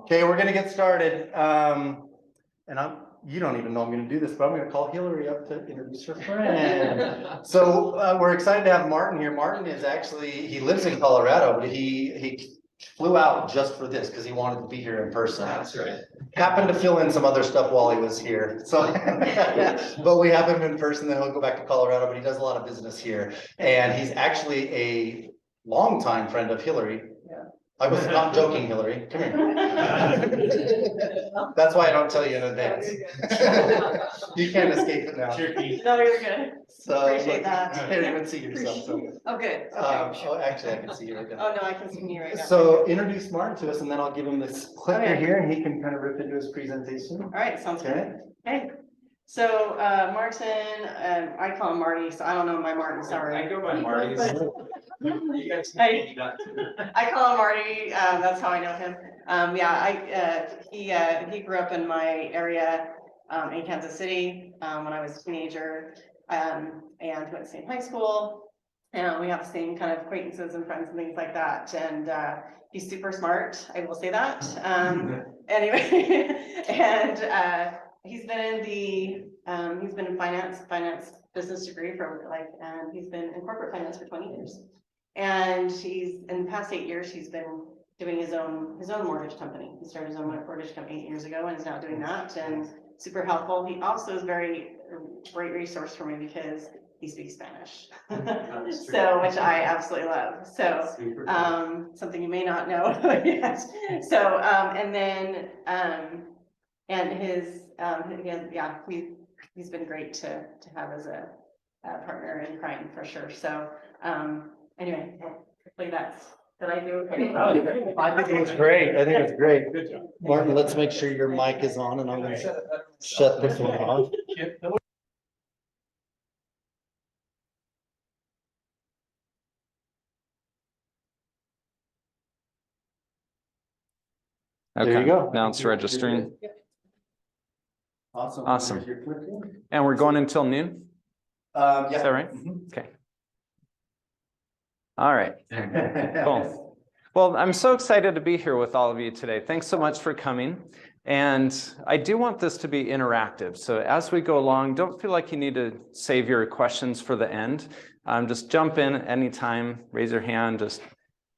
Okay, we're gonna get started. And you don't even know I'm gonna do this, but I'm gonna call Hillary up to introduce her friend. So we're excited to have Martin here. Martin is actually, he lives in Colorado, but he flew out just for this because he wanted to be here in person. That's right. Happened to fill in some other stuff while he was here. So, but we have him in person, then he'll go back to Colorado, but he does a lot of business here. And he's actually a longtime friend of Hillary. I was not joking, Hillary. Come here. That's why I don't tell you in advance. You can't escape it now. No, you're good. So Appreciate that. you can't even see yourself. So. Oh, good. Okay. Oh, actually, I can see you right now. Oh, no, I can see you right now. So introduce Martin to us, and then I'll give him this clicker Okay. here, and he can kind of rip into his presentation. All right, sounds Okay. good. Okay. So Martin, I call him Marty, so I don't know my Martin. Sorry. I go by Marty. You guys I- that too. I call him Marty. That's how I know him. He grew up in my area in Kansas City when I was a teenager, and went to the same high school. And we have the same kind of acquaintances and friends and things like that. And he's super smart. I will say that. Anyway, and he's been in finance business degree for and he's been in corporate finance for 20 years. And he's in the past 8 years, he's been doing his own mortgage company. He started his own mortgage company 8 years ago and is now doing that, and super helpful. He also is great resource for me because he speaks Spanish. So, which I absolutely love. So, something you may not know yet. So, he's been great to have as a partner in crime for sure. So, anyway, hopefully did I do okay? I think it was great. I think it was great. Good job. Martin, let's make sure your mic is on, and I'm going to shut this one off. Okay, There you go. now it's registering. Awesome. Awesome. There's your clicker. And we're going until noon? Yeah. Is that right? Mhm. Okay. All right. Cool. Well, I'm so excited to be here with all of you today. Thanks so much for coming. And I do want this to be interactive. So as we go along, don't feel like you need to save your questions for the end. Just jump in anytime, raise your hand, just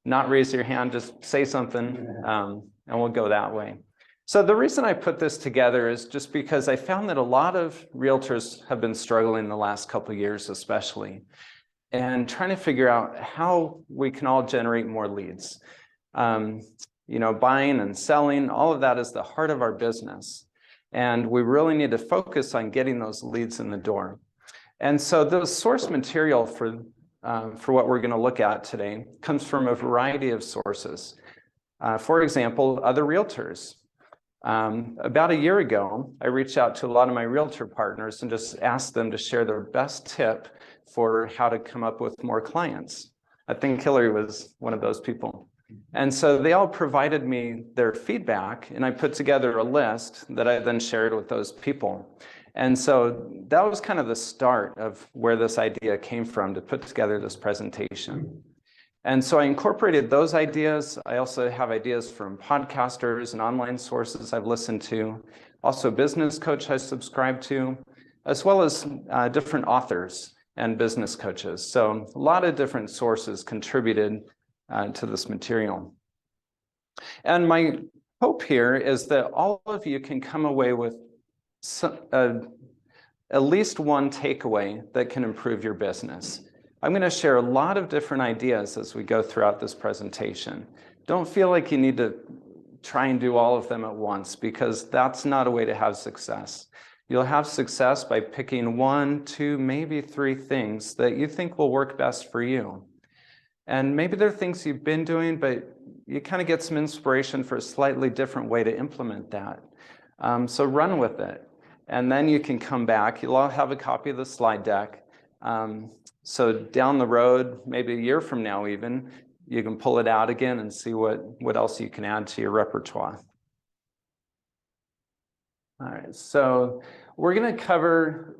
not raise your hand, just say something, and we'll go that way. So the reason I put this together is just because I found that a lot of realtors have been struggling the last couple of years, especially, and trying to figure out how we can all generate more leads. You know, buying and selling, all of that is the heart of our business. And we really need to focus on getting those leads in the door. And so the source material for what we're going to look at today comes from a variety of sources. For example, other realtors. About a year ago, I reached out to a lot of my realtor partners and just asked them to share their best tip for how to come up with more clients. I think Hillary was one of those people. And so they all provided me their feedback, and I put together a list that I then shared with those people. And so that was kind of the start of where this idea came from to put together this presentation. And so I incorporated those ideas. I also have ideas from podcasters and online sources I've listened to, also a business coach I subscribe to, as well as different authors and business coaches. So a lot of different sources contributed to this material. And my hope here is that all of you can come away with at least one takeaway that can improve your business. I'm going to share a lot of different ideas as we go throughout this presentation. Don't feel like you need to try and do all of them at once, because that's not a way to have success. You'll have success by picking 1, 2, maybe 3 things that you think will work best for you. And maybe there are things you've been doing, but you kind of get some inspiration for a slightly different way to implement that. So run with it. And then you can come back. You'll all have a copy of the slide deck. So down the road, maybe a year from now even, you can pull it out again and see what else you can add to your repertoire. All right, so we're going to cover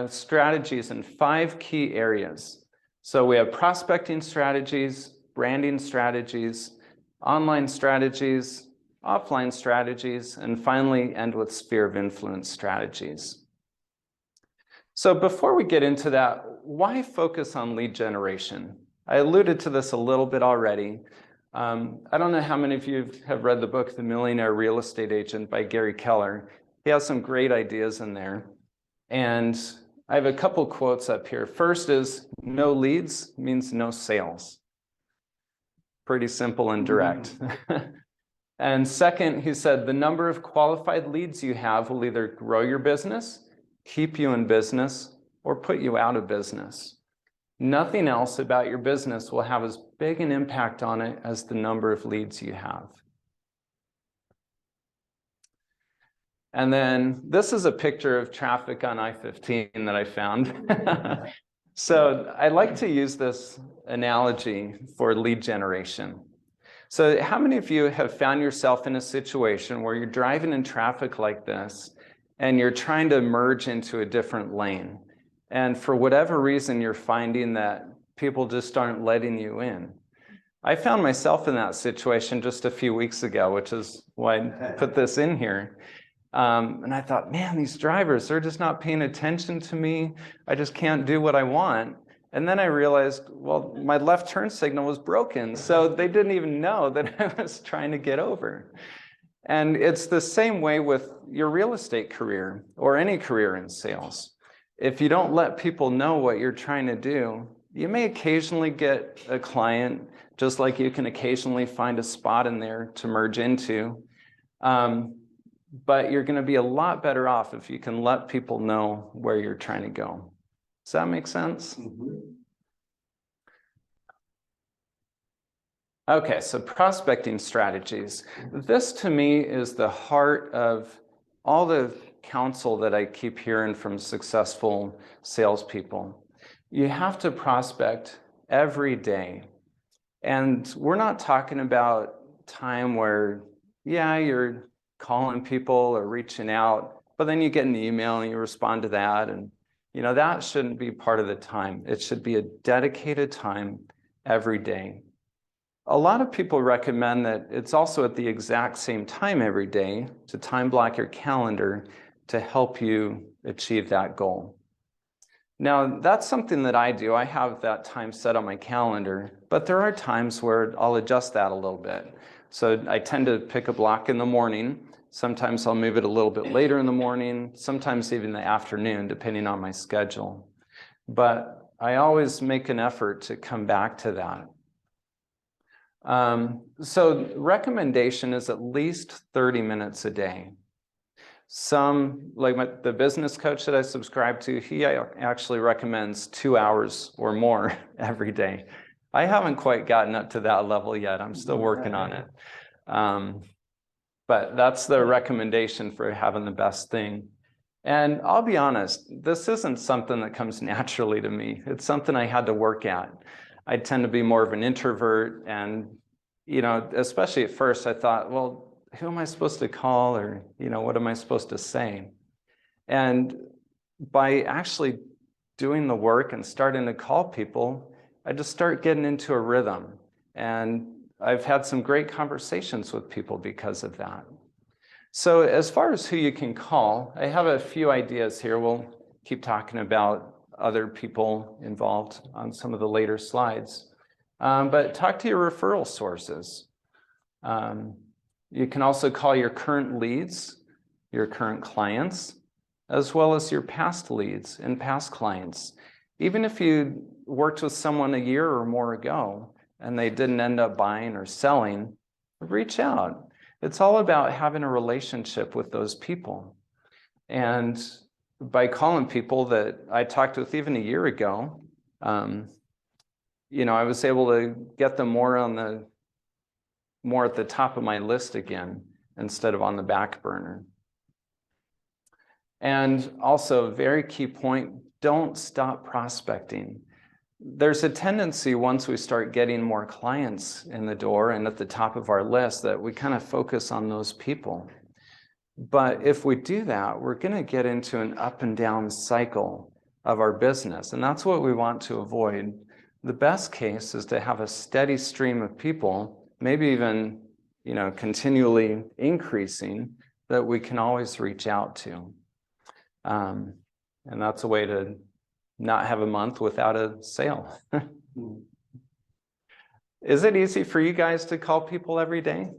strategies in 5 key areas. So we have prospecting strategies, branding strategies, online strategies, offline strategies, and finally end with sphere of influence strategies. So before we get into that, why focus on lead generation? I alluded to this a little bit already. I don't know how many of you have read the book, The Millionaire Real Estate Agent by Gary Keller. He has some great ideas in there. And I have a couple quotes up here. First is, no leads means no sales. Pretty simple and direct. And second, he said, the number of qualified leads you have will either grow your business, keep you in business, or put you out of business. Nothing else about your business will have as big an impact on it as the number of leads you have. And then this is a picture of traffic on I-15 that I found. So I like to use this analogy for lead generation. So how many of you have found yourself in a situation where you're driving in traffic like this and you're trying to merge into a different lane? And for whatever reason, you're finding that people just aren't letting you in. I found myself in that situation just a few weeks ago, which is why I put this in here. And I thought, man, these drivers, they're just not paying attention to me. I just can't do what I want. And then I realized, well, my left turn signal was broken. So they didn't even know that I was trying to get over. And it's the same way with your real estate career or any career in sales. If you don't let people know what you're trying to do, you may occasionally get a client, just like you can occasionally find a spot in there to merge into. But you're going to be a lot better off if you can let people know where you're trying to go. Does that make sense? Mm-hmm. Okay, so prospecting strategies. This to me is the heart of all the counsel that I keep hearing from successful salespeople. You have to prospect every day. And we're not talking about time where, yeah, you're calling people or reaching out, but then you get an email and you respond to that. And, that shouldn't be part of the time. It should be a dedicated time every day. A lot of people recommend that it's also at the exact same time every day to time block your calendar to help you achieve that goal. Now, that's something that I do. I have that time set on my calendar, but there are times where I'll adjust that a little bit. So I tend to pick a block in the morning. Sometimes I'll move it a little bit later in the morning, sometimes even the afternoon, depending on my schedule. But I always make an effort to come back to that. So recommendation is at least 30 minutes a day. Some, like the business coach that I subscribe to, he actually recommends 2 hours or more every day. I haven't quite gotten up to that level yet. I'm still working on it. But that's the recommendation for having the best thing. And I'll be honest, this isn't something that comes naturally to me. It's something I had to work at. I tend to be more of an introvert, and especially at first I thought, well, who am I supposed to call, or what am I supposed to say? And by actually doing the work and starting to call people, I just start getting into a rhythm. And I've had some great conversations with people because of that. So as far as who you can call, I have a few ideas here. We'll keep talking about other people involved on some of the later slides. But talk to your referral sources. You can also call your current leads, your current clients, as well as your past leads and past clients. Even if you worked with someone a year or more ago and they didn't end up buying or selling, reach out. It's all about having a relationship with those people. And by calling people that I talked with even a year ago, I was able to get them more at the top of my list again, instead of on the back burner. And also, very key point, don't stop prospecting. There's a tendency once we start getting more clients in the door and at the top of our list that we kind of focus on those people. But if we do that, we're going to get into an up and down cycle of our business. And that's what we want to avoid. The best case is to have a steady stream of people, maybe even continually increasing, that we can always reach out to. And that's a way to not have a month without a sale. Is it easy for you guys to call people every day?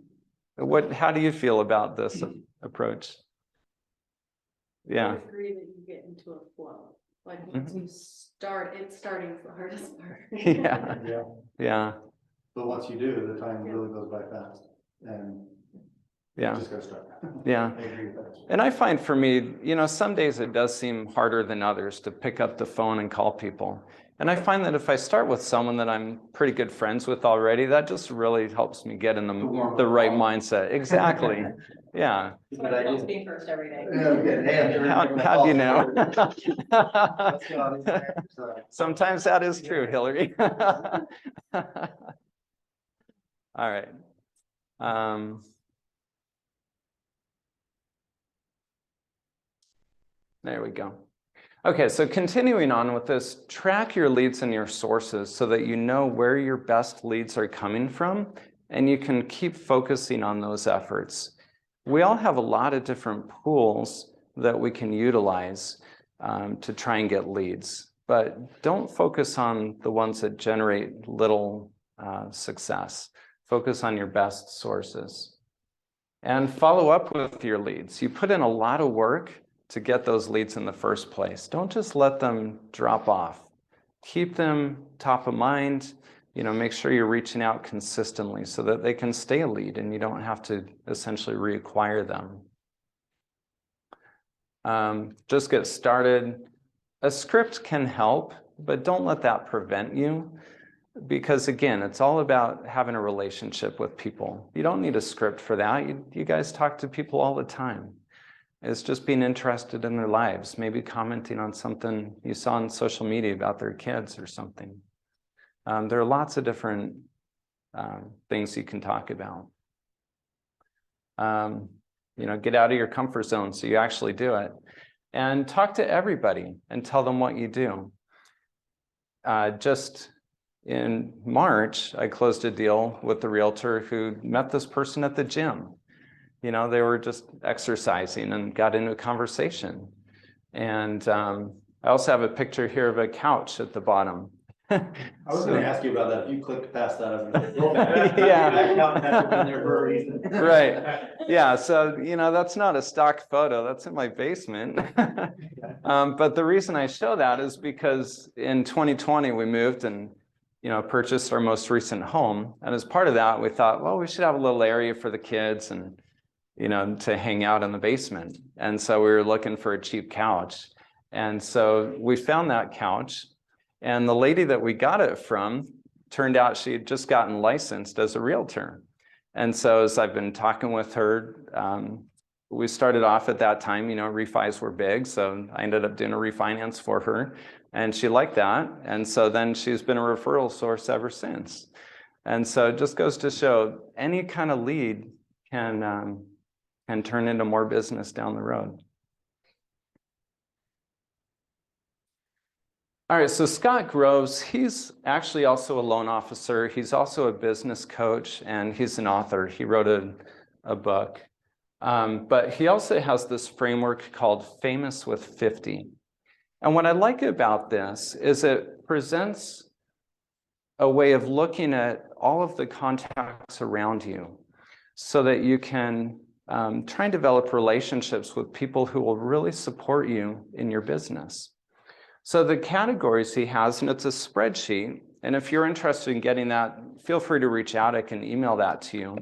How do you feel about this approach? Yeah. I agree that you get into a flow. Like once you start, starting is the hardest part. Yeah. Yeah. Yeah. But once you do, the time really goes by fast, and you Yeah. just gotta start. Yeah. I agree with that. And I find for me, some days it does seem harder than others to pick up the phone and call people. And I find that if I start with someone that I'm pretty good friends with already, that just really helps me get in the right mindset. Exactly. Yeah. So I calls me first every day. How do you know? Sometimes that is true, Hillary. All right. There we go. Okay, so continuing on with this, track your leads and your sources so that you know where your best leads are coming from, and you can keep focusing on those efforts. We all have a lot of different pools that we can utilize to try and get leads, but don't focus on the ones that generate little success. Focus on your best sources. And follow up with your leads. You put in a lot of work to get those leads in the first place. Don't just let them drop off. Keep them top of mind. Make sure you're reaching out consistently so that they can stay a lead and you don't have to essentially reacquire them. Just get started. A script can help, but don't let that prevent you, because again, it's all about having a relationship with people. You don't need a script for that. You guys talk to people all the time. It's just being interested in their lives, maybe commenting on something you saw on social media about their kids or something. There are lots of different things you can talk about. Get out of your comfort zone so you actually do it. And talk to everybody and tell them what you do. Just in March, I closed a deal with the realtor who met this person at the gym. They were just exercising and got into a conversation. And I also have a picture here of a couch at the bottom. I was going to ask you about that. If you clicked past that, I was going to go back. Yeah. That couch had to have been there for a reason. Right. Yeah. So, that's not a stock photo. That's in my basement. But the reason I show that is because in 2020, we moved and, purchased our most recent home. And as part of that, we thought, well, we should have a little area for the kids and, to hang out in the basement. And so we were looking for a cheap couch. And so we found that couch. And the lady that we got it from turned out she had just gotten licensed as a realtor. And so as I've been talking with her, we started off at that time, refis were big. So I ended up doing a refinance for her. And she liked that. And so then she's been a referral source ever since. And so it just goes to show any kind of lead can turn into more business down the road. All right, so Scott Groves, he's actually also a loan officer. He's also a business coach, and he's an author. He wrote a book. But he also has this framework called Famous with 50. And what I like about this is it presents a way of looking at all of the contacts around you so that you can try and develop relationships with people who will really support you in your business. So the categories he has, and it's a spreadsheet, and if you're interested in getting that, feel free to reach out. I can email that to you.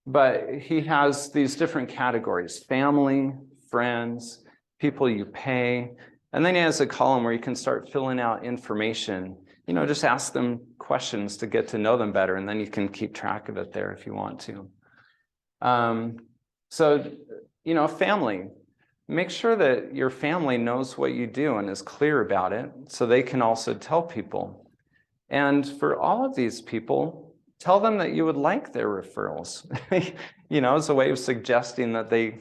But he has these different categories: family, friends, people you pay, and then he has a column where you can start filling out information. Just ask them questions to get to know them better, and then you can keep track of it there if you want to. Family. Make sure that your family knows what you do and is clear about it so they can also tell people. And for all of these people, tell them that you would like their referrals, as a way of suggesting that they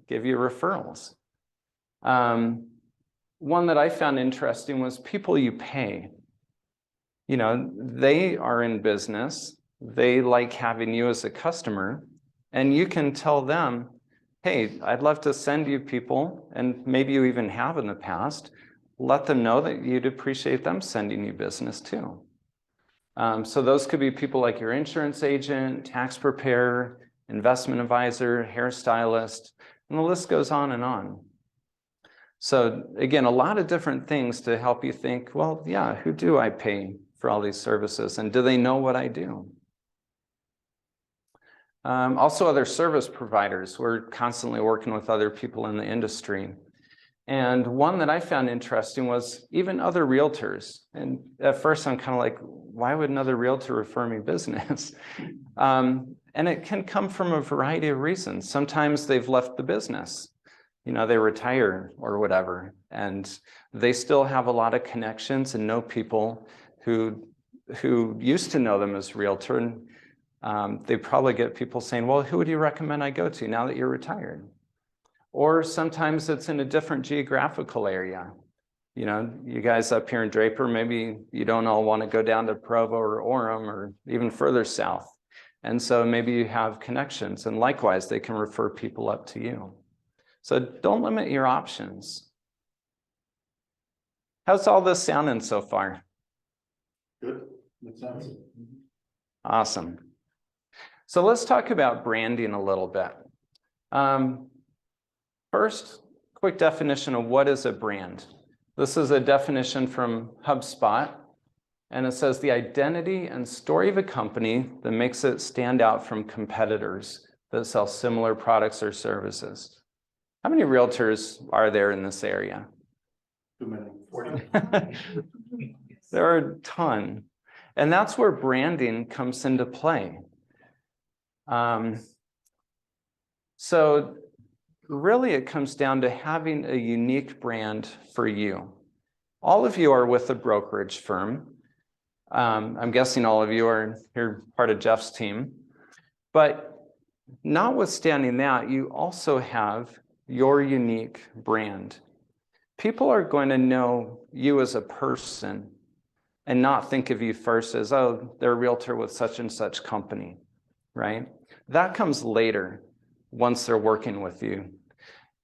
give you referrals. One that I found interesting was people you pay. They are in business. They like having you as a customer. And you can tell them, hey, I'd love to send you people, and maybe you even have in the past, let them know that you'd appreciate them sending you business too. So those could be people like your insurance agent, tax preparer, investment advisor, hairstylist, and the list goes on and on. So again, a lot of different things to help you think, well, yeah, who do I pay for all these services? And do they know what I do? Also other service providers. We're constantly working with other people in the industry. And one that I found interesting was even other realtors. And at first I'm kind of like, why would another realtor refer me business? And it can come from a variety of reasons. Sometimes they've left the business. You know, they retire or whatever, and they still have a lot of connections and know people who used to know them as realtor. And they probably get people saying, well, who would you recommend I go to now that you're retired? Or sometimes it's in a different geographical area. You know, you guys up here in Draper, maybe you don't all want to go down to Provo or Orem or even further south. And so maybe you have connections, and likewise, they can refer people up to you. So don't limit your options. How's all this sounding so far? Good. That sounds. Awesome. So let's talk about branding a little bit. First, quick definition of what is a brand. This is a definition from HubSpot, and it says the identity and story of a company that makes it stand out from competitors that sell similar products or services. How many realtors are there in this area? Too many. 40. There are a ton. And that's where branding comes into play. So really it comes down to having a unique brand for you. All of you are with a brokerage firm. I'm guessing all of you are here part of Jeff's team. But notwithstanding that, you also have your unique brand. People are going to know you as a person and not think of you first as, oh, they're a realtor with such and such company, right? That comes later once they're working with you.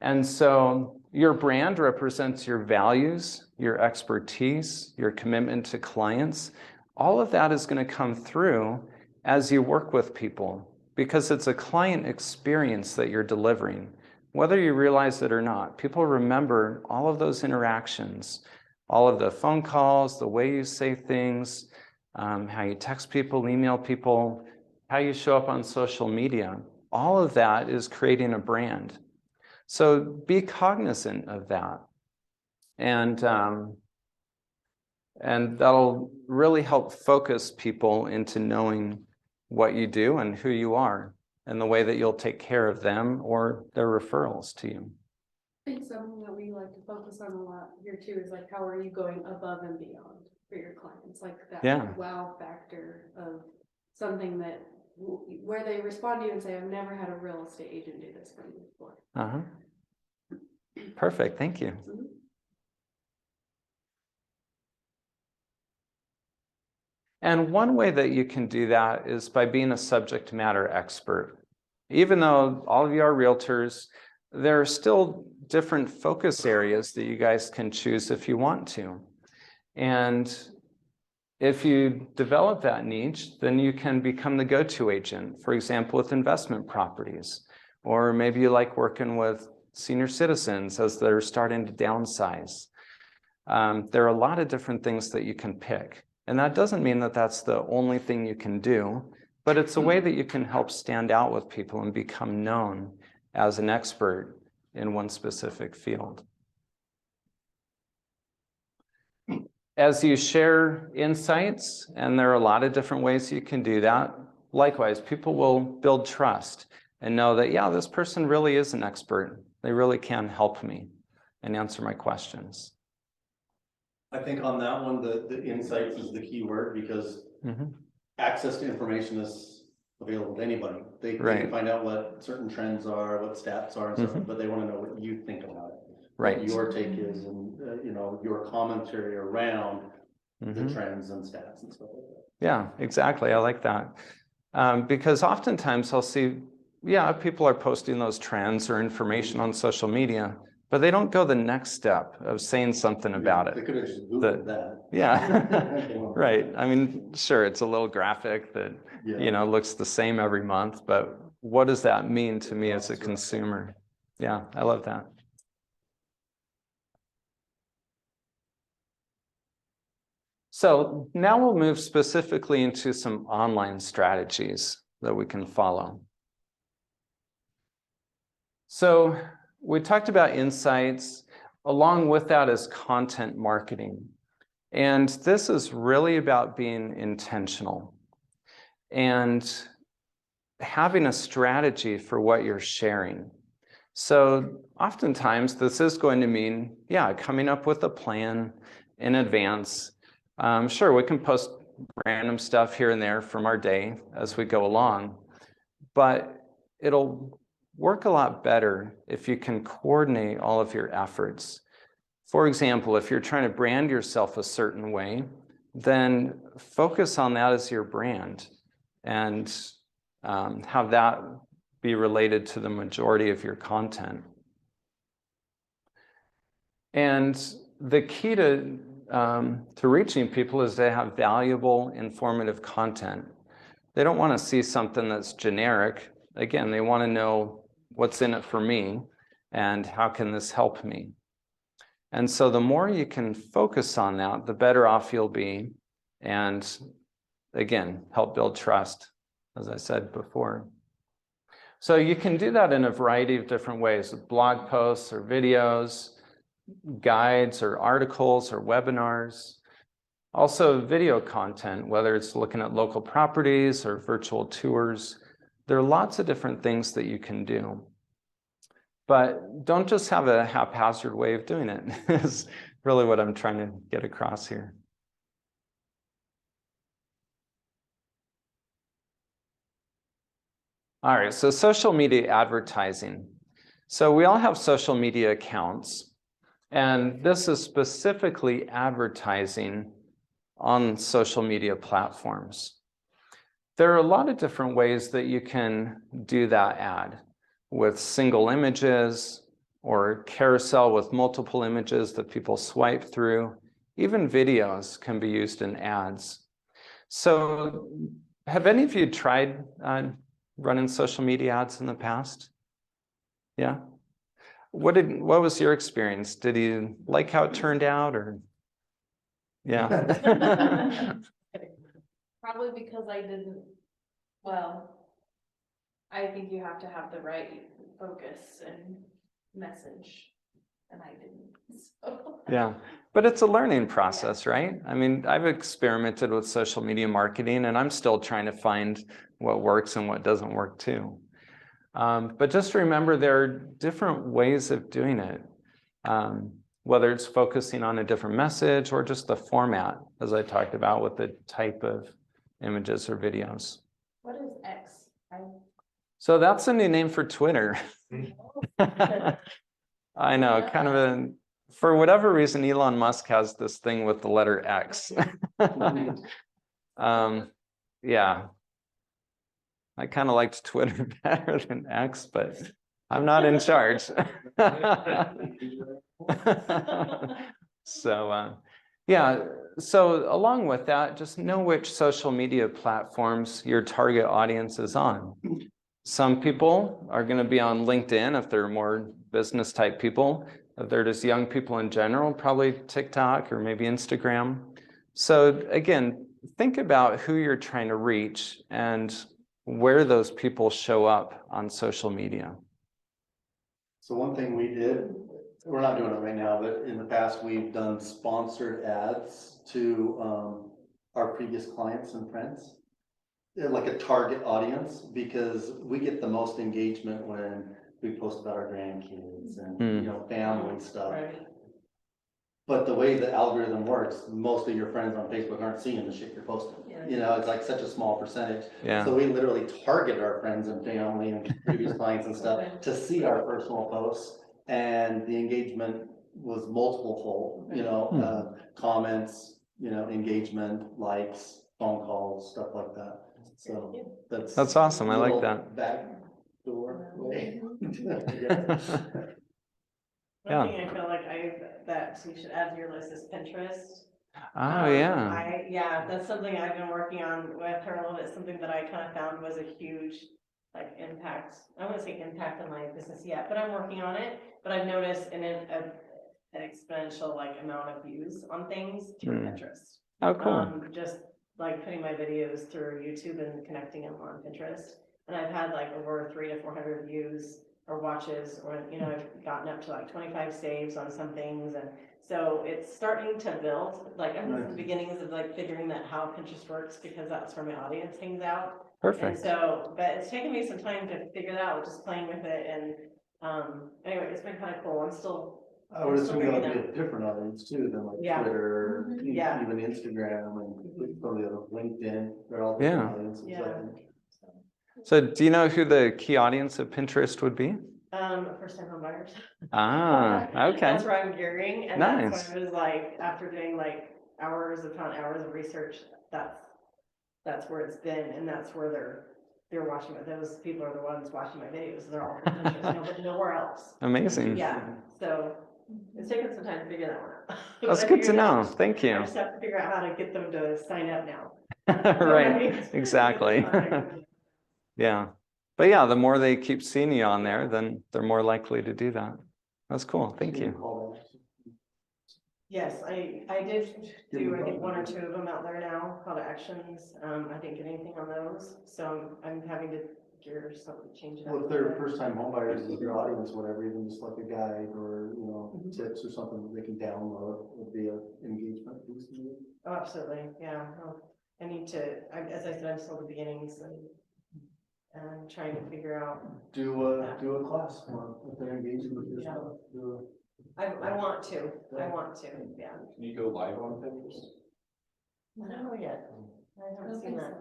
And so your brand represents your values, your expertise, your commitment to clients. All of that is going to come through as you work with people because it's a client experience that you're delivering. Whether you realize it or not, people remember all of those interactions, all of the phone calls, the way you say things, how you text people, email people, how you show up on social media. All of that is creating a brand. So be cognizant of that. And that'll really help focus people into knowing what you do and who you are, and the way that you'll take care of them or their referrals to you. I think something that we like to focus on a lot here too is like, how are you going above and beyond for your clients? Like that wow factor of something that where they respond to you and say, I've never had a real estate agent do this for me before. Perfect, thank you. Mm-hmm. And one way that you can do that is by being a subject matter expert. Even though all of you are realtors, there are still different focus areas that you guys can choose if you want to. And if you develop that niche, then you can become the go-to agent, for example, with investment properties. Or maybe you like working with senior citizens as they're starting to downsize. There are a lot of different things that you can pick. And that doesn't mean that that's the only thing you can do, but it's a way that you can help stand out with people and become known as an expert in one specific field. As you share insights, and there are a lot of different ways you can do that, likewise, people will build trust and know that, yeah, this person really is an expert. They really can help me and answer my questions. I think on that one, the insights is the key word because access to information is available to anybody. They can find out what certain trends are, what stats are, and stuff, but they want to know what you think about it. Right. What your take is, and you know, your commentary around the trends and stats and stuff like that. Yeah, exactly. I like that. Because oftentimes I'll see yeah, people are posting those trends or information on social media, but they don't go the next step of saying something about They it. could have just Googled that. Yeah, right. I mean, sure, it's a little graphic that, Yeah. looks the same every month, but what does that mean to me as a consumer? Yeah, I love that. So now we'll move specifically into some online strategies that we can follow. So we talked about insights. Along with that is content marketing. And this is really about being intentional and having a strategy for what you're sharing. So oftentimes this is going to mean, yeah, coming up with a plan in advance. Sure, we can post random stuff here and there from our day as we go along, but it'll work a lot better if you can coordinate all of your efforts. For example, if you're trying to brand yourself a certain way, then focus on that as your brand and have that be related to the majority of your content. And the key to reaching people is to have valuable, informative content. They don't want to see something that's generic. Again, they want to know what's in it for me and how can this help me. And so the more you can focus on that, the better off you'll be. And again, help build trust, as I said before. So you can do that in a variety of different ways, with blog posts or videos, guides or articles or webinars. Also video content, whether it's looking at local properties or virtual tours. There are lots of different things that you can do. But don't just have a haphazard way of doing it, is really what I'm trying to get across here. All right, so social media advertising. So we all have social media accounts, and this is specifically advertising on social media platforms. There are a lot of different ways that you can do that ad, with single images or carousel with multiple images that people swipe through. Even videos can be used in ads. So have any of you tried running social media ads in the past? Yeah? What was your experience? Did you like how it turned out, or? Yeah. Probably because I didn't, well, I think you have to have the right focus and message, and I didn't, so. Yeah, but it's a learning process, right? I mean, I've experimented with social media marketing, and I'm still trying to find what works and what doesn't work too. But just remember, there are different ways of doing it, whether it's focusing on a different message or just the format, as I talked about with the type of images or videos. What is X? So that's a new name for Twitter. I know, kind of a, for whatever reason, Elon Musk has this thing with the letter X. Yeah, I kind of liked Twitter better than X, but I'm not in charge. So, yeah, so along with that, just know which social media platforms your target audience is on. Some people are going to be on LinkedIn if they're more business type people. If they're just young people in general, probably TikTok or maybe Instagram. So again, think about who you're trying to reach and where those people show up on social media. So one thing we did, we're not doing it right now, but in the past, we've done sponsored ads to our previous clients and friends. They're like a target audience, because we get the most engagement when we post about our grandkids and family stuff. Right. But the way the algorithm works, most of your friends on Facebook aren't seeing the shit you're posting. Yeah. It's like such a small percentage. Yeah. So we literally target our friends and family and previous clients and stuff to see our personal posts, and the engagement was multiple fold, comments, engagement, likes, phone calls, stuff like that. So that's awesome. I like that. door way. Yeah. One thing I feel like that you should add to your list is Pinterest. Oh, yeah. Yeah, that's something I've been working on with her a little bit, something that I kind of found was a huge like impact. I wouldn't say impact on my business yet, but I'm working on it. But I've noticed an exponential like amount of views on things through Pinterest. Oh, cool. Just like putting my videos through YouTube and connecting them on Pinterest. And I've had like over 300 to 400 views or watches, or, you know, I've gotten up to like 25 saves on some things. And so it's starting to build, like I'm in the beginnings of like figuring that how Pinterest works, because that's where my audience hangs out. Perfect. And so, but it's taken me some time to figure it out, just playing with it. And anyway, it's been kind of cool. I would assume that would be a different audience too than like Yeah. Twitter, Yeah. even Instagram and probably LinkedIn. They're all different Yeah. audiences, I Yeah. think. So do you know who the key audience of Pinterest would be? First time home buyers. Ah, okay. That's where I'm gearing, and Nice. that's what I was like, after doing like hours upon hours of research, that's where it's been, and that's where they're watching it. Those people are the ones watching my videos. They're all from Pinterest, nowhere else. Amazing. Yeah, so it's taken some time to figure that one out. But That's I good to figured it know. out. Thank I you. just have to figure out how to get them to sign up now. Right, exactly. Yeah. But yeah, the more they keep seeing you on there, then they're more likely to do that. That's cool. Thank you. Yes, I did do, I think, 1 or 2 of them out there now, call to actions. I didn't get anything on those, so I'm having to gear something, change it up. Well, if they're first time home buyers, if your audience, whatever, even just like a guide or, you know, tips or something that they can download would be an engagement piece. Oh, absolutely, yeah. Well, I need to, as I said, I'm still at the beginnings and trying to figure out. Do a class if they're engaging with your stuff. I want to, yeah. Can you go live on Pinterest? I don't know yet. I haven't seen that.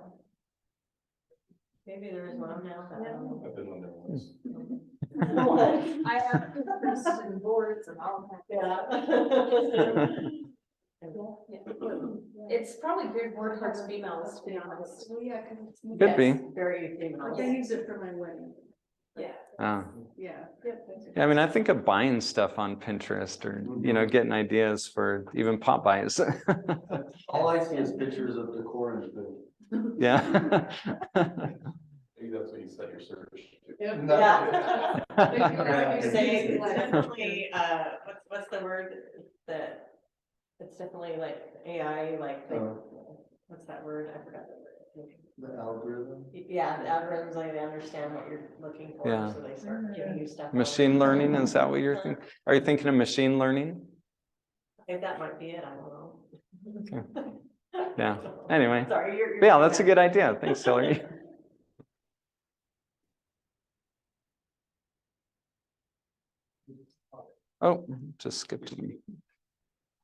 Maybe there is one now, but I don't know. I've been on there once. I have Tristen boards and all that. Yeah. It's probably good word towards females, to be honest. Oh, yeah, because it's. Could be. Very female. I use it for my wedding. Yeah. Yeah. Yeah, I mean, I think of buying stuff on Pinterest or, you know, getting ideas for even pop buys. All I see is pictures of decor and food. Yeah. Maybe that's what you set your search to. Yeah. Yeah. Say it's definitely, what's the word that, it's definitely like AI, like, what's that word? I forgot that word. The algorithm. Yeah, the algorithms, like they understand what you're looking for, Yeah. so they start giving you stuff. Machine learning, is that what you're thinking? Are you thinking of machine learning? I think that might be it, I don't know. Okay. Yeah, anyway. Sorry, Yeah, that's a good idea. Thanks, Hillary. Oh, just skipped me.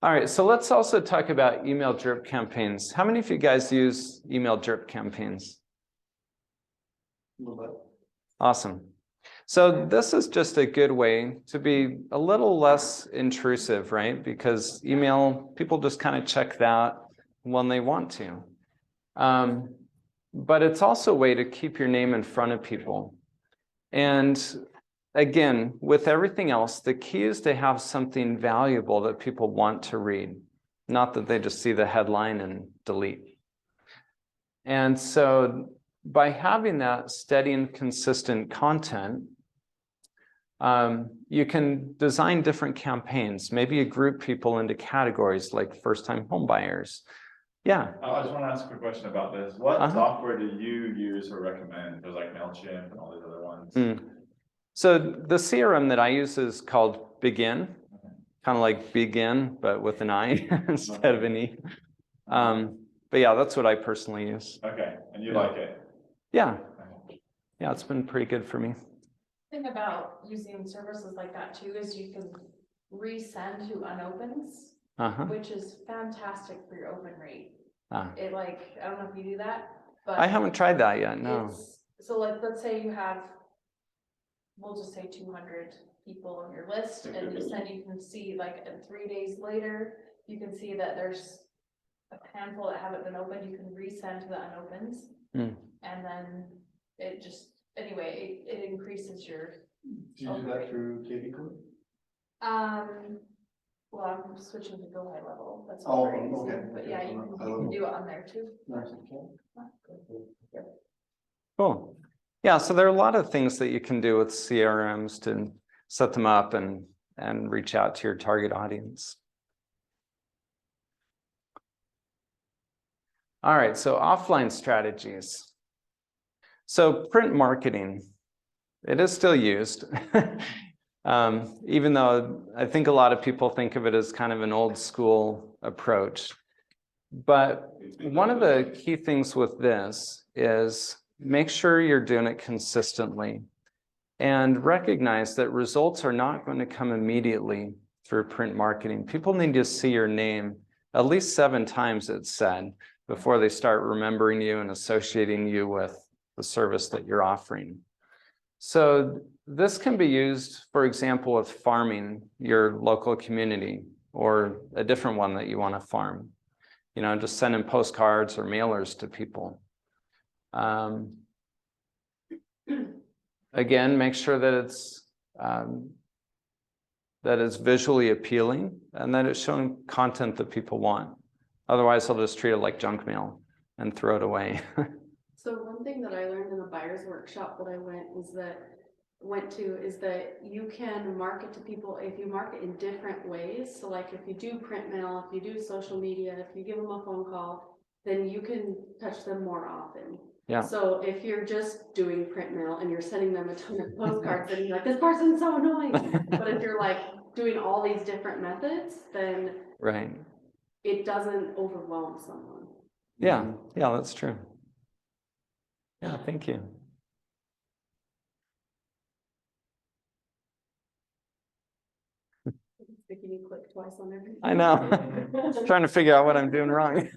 All right, so let's also talk about email drip campaigns. How many of you guys use email drip campaigns? Awesome. So this is just a good way to be a little less intrusive, right? Because email, people just kind of check that when they want to. But it's also a way to keep your name in front of people. And again, with everything else, the key is to have something valuable that people want to read, not that they just see the headline and delete. And so by having that steady and consistent content, you can design different campaigns. Maybe you group people into categories like first-time home buyers. Yeah. I just want to ask a quick question about this. What software do you use or recommend? There's like MailChimp and all these other ones. So the CRM that I use is called Begin, kind of like begin, but with an I instead of an E. But yeah, that's what I personally use. Okay, and you like it? Yeah. Yeah, it's been pretty good for me. The thing about using services like that too is you can resend to unopens, which is fantastic for your open rate. It like, I don't know if you do that, but I haven't tried that yet, no. So like, let's say you have, we'll just say 200 people on your list, and you can see like 3 days later, you can see that there's a handful that haven't been opened. You can resend to the unopens, and then it just anyway, it increases your, Do you do that through KV Code? well, I'm switching to Go High Level, that's Oh, what we're using, okay. but yeah, you I can love do it on there too. Nice. Cool. Yeah, so there are a lot of things that you can do with CRMs to set them up and reach out to your target audience. All right, so offline strategies. So print marketing, it is still used. Even though I think a lot of people think of it as kind of an old school approach. But one of the key things with this is make sure you're doing it consistently and recognize that results are not going to come immediately through print marketing. People need to see your name at least 7 times, it's said, before they start remembering you and associating you with the service that you're offering. So this can be used, for example, with farming your local community or a different one that you want to farm. You know, just sending postcards or mailers to people. Again, make sure that it's visually appealing and that it's showing content that people want. Otherwise, they'll just treat it like junk mail and throw it away. So one thing that I learned in a buyer's workshop that I went to is that you can market to people if you market in different ways. So like if you do print mail, if you do social media, if you give them a phone call, then you can touch them more often. Yeah. So if you're just doing print mail and you're sending them a ton of postcards, then you're like, this person's so annoying. But if you're like doing all these different methods, then Right. it doesn't overwhelm someone. Yeah, yeah, that's true. Yeah, thank you. Making you click twice on everything. I know. Trying to figure out what I'm doing wrong.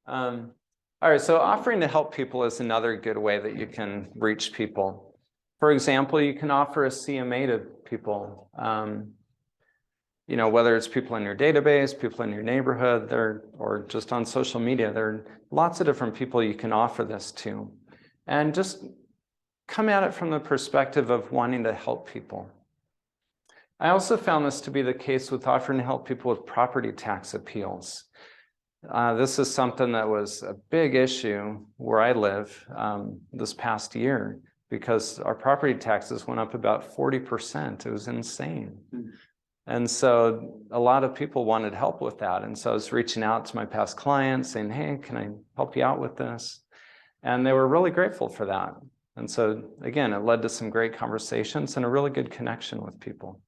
All right, so offering to help people is another good way that you can reach people. For example, you can offer a CMA to people. You know, whether it's people in your database, people in your neighborhood, or just on social media, there are lots of different people you can offer this to. And just come at it from the perspective of wanting to help people. I also found this to be the case with offering to help people with property tax appeals. This is something that was a big issue where I live this past year because our property taxes went up about 40%. It was insane. And so a lot of people wanted help with that. And so I was reaching out to my past clients saying, hey, can I help you out with this? And they were really grateful for that. And so again, it led to some great conversations and a really good connection with people.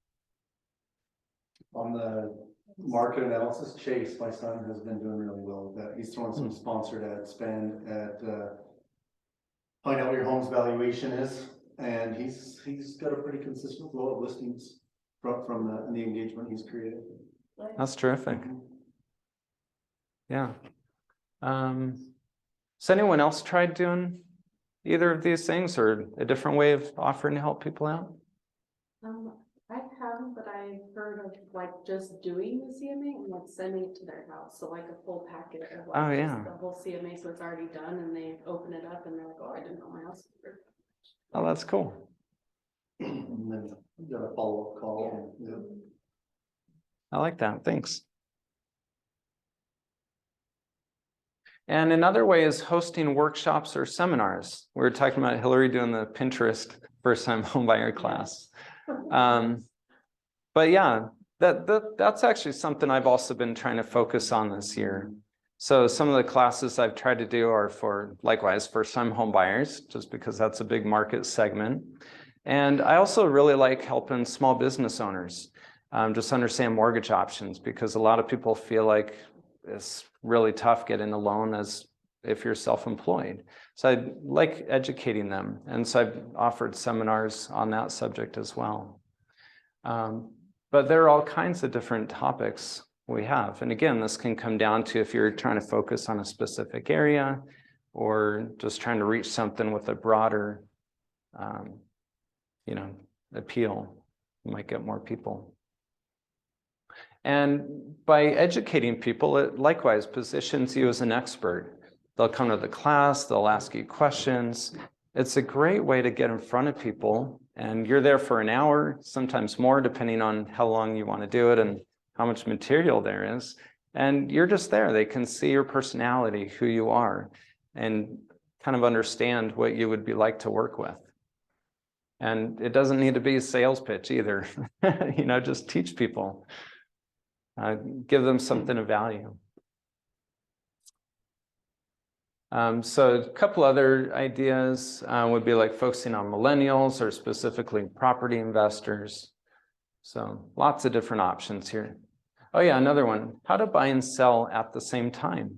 On the market analysis, Chase, my son, has been doing really well with that. He's throwing some sponsored ad spend at find out what your home's valuation is, and he's got a pretty consistent flow of listings from the engagement he's created. That's terrific. Yeah. Has anyone else tried doing either of these things or a different way of offering to help people out? I haven't, but I've heard of like just doing the CMA and like sending it to their house. So like a full packet of like Oh, yeah. the whole CMA, so it's already done, and they open it up and they're like, oh, I didn't know my house. Oh, that's cool. And then you got a follow-up call. Yeah. Yeah. I like that. Thanks. And another way is hosting workshops or seminars. We were talking about Hillary doing the Pinterest first-time homebuyer class. But yeah, that's actually something I've also been trying to focus on this year. So some of the classes I've tried to do are for, likewise, first-time homebuyers, just because that's a big market segment. And I also really like helping small business owners just understand mortgage options, because a lot of people feel like it's really tough getting a loan as if you're self-employed. So I like educating them. And so I've offered seminars on that subject as well. But there are all kinds of different topics we have. And again, this can come down to if you're trying to focus on a specific area or just trying to reach something with a broader, appeal. You might get more people. And by educating people, it likewise positions you as an expert. They'll come to the class, they'll ask you questions, it's a great way to get in front of people, and you're there for an hour, sometimes more, depending on how long you want to do it and how much material there is. And you're just there. They can see your personality, who you are, and kind of understand what you would be like to work with. And it doesn't need to be a sales pitch either. Just teach people, give them something of value. So a couple other ideas would be like focusing on millennials or specifically property investors. So lots of different options here. Oh yeah, another one, how to buy and sell at the same time.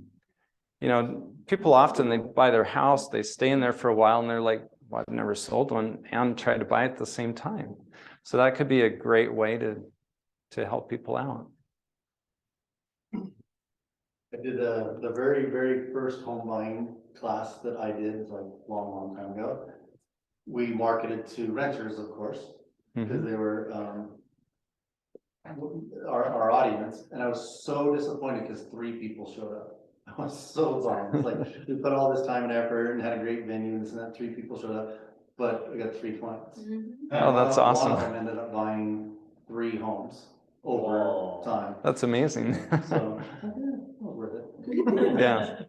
People often, they buy their house, they stay in there for a while and they're like, well, I've never sold one, and try to buy at the same time. So that could be a great way to help people out. I did the very, very first home buying class that I did, like long time ago. We marketed to renters, of course, because they were our audience, and I was so disappointed because 3 people showed up. I was so bummed. It's like we put all this time and effort and had a great venue and this and that. 3 people showed up, but we got 3 clients. Oh, that's awesome. One of them ended up buying 3 homes over time. That's amazing. So, worth it. Yeah.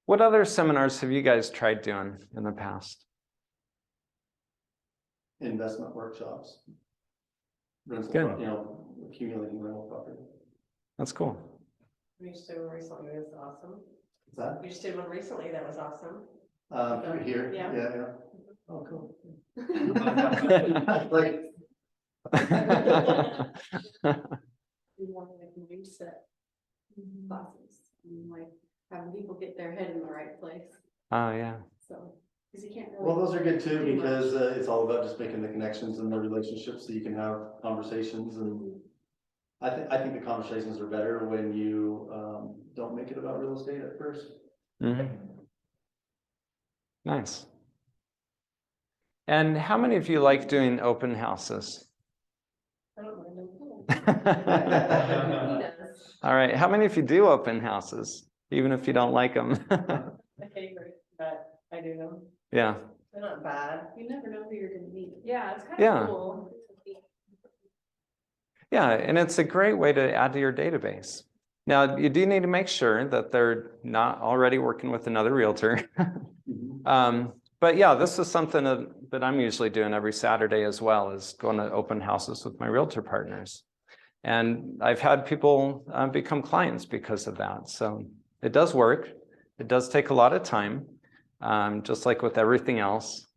What other seminars have you guys tried doing in the past? Investment workshops. Rental, Good. Accumulating rental property. That's cool. We just did one recently, that was awesome. Is that? We just did one recently, that was awesome. Here? Yeah. Yeah. Oh, cool. We want like mindset classes, and like having people get their head in the right place. Oh yeah. So, because you can't really. Well, those are good too, do because it's all about just making the connections and the relationships so you can have conversations. And I think the conversations are better when you don't make it about real estate at first. Nice. And how many of you like doing open houses? I don't mind them. He does. All right. How many of you do open houses, even if you don't like them? My favorite, but I do them. Yeah. They're not bad. You never know who you're gonna meet. Yeah, it's kind Yeah. of cool. Yeah, and it's a great way to add to your database. Now, you do need to make sure that they're not already working with another realtor. But yeah, this is something that I'm usually doing every Saturday as well, is going to open houses with my realtor partners. And I've had people become clients because of that. So it does work. It does take a lot of time, just like with everything else.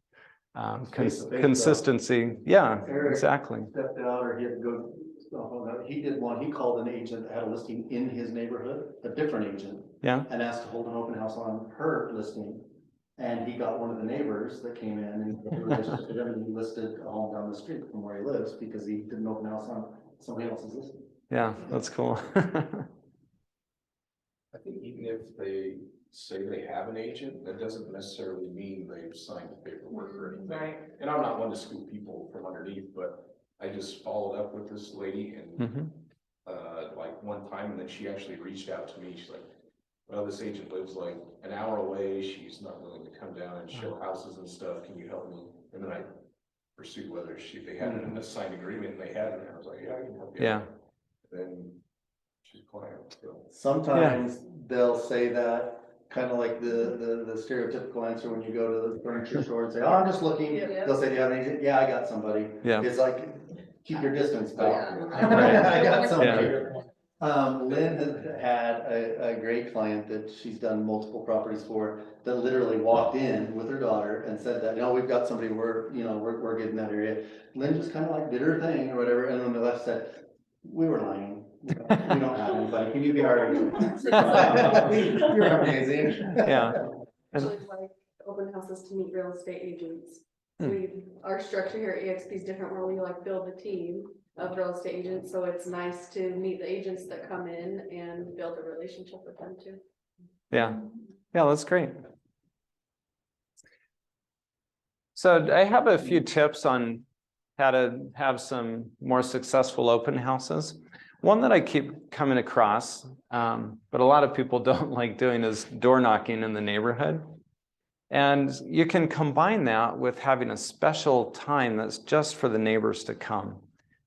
Consistency. Yeah, Eric exactly. Stepped out, or he had to go. He did one. He called an agent that had a listing in his neighborhood, a different agent. Yeah. And asked to hold an open house on her listing. And he got one of the neighbors that came in and he listed a home down the street from where he lives because he didn't open house on somebody else's listing. Yeah, that's cool. I think even if they say they have an agent, that doesn't necessarily mean they've signed the paperwork or anything. Right. And I'm not one to scoop people from underneath, but I just followed up with this lady and like one time, and then she actually reached out to me. She's like, well, this agent lives like an hour away. She's not willing to come down and show houses and stuff. Can you help me? And then I pursued whether they had a signed agreement, and they had it. And I was like, yeah, I can help you. Yeah. Then she's a client. So. Sometimes they'll say that, kind of like the stereotypical answer when you go to the furniture store and say, oh, I'm just looking. Yeah. They'll say, do you have an agent? Yeah, I got somebody. Yeah. It's like, keep your distance back. Right. I got somebody. Lynn has had a great client that she's done multiple properties for, that literally walked in with her daughter and said that, we've got somebody, we're getting that area. Lynn just kind of like did her thing or whatever, and on the left said, we were lying. We don't have anybody. Can you be our agent? You're amazing. Yeah. Actually, like open houses to meet real estate agents. Our structure here at EXP is different, where we like build a team of real estate agents, so it's nice to meet the agents that come in and build a relationship with them too. Yeah, that's great. So I have a few tips on how to have some more successful open houses. One that I keep coming across, but a lot of people don't like doing, is door knocking in the neighborhood. And you can combine that with having a special time that's just for the neighbors to come.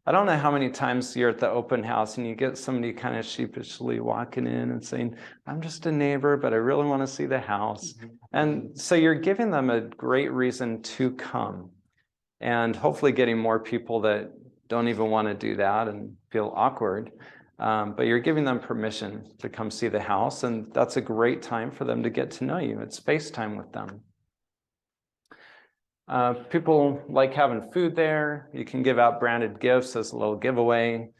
I don't know how many times you're at the open house and you get somebody kind of sheepishly walking in and saying, I'm just a neighbor, but I really want to see the house. And so you're giving them a great reason to come, and hopefully getting more people that don't even want to do that and feel awkward. But you're giving them permission to come see the house, and that's a great time for them to get to know you. It's FaceTime with them. People like having food there. You can give out branded gifts as a little giveaway.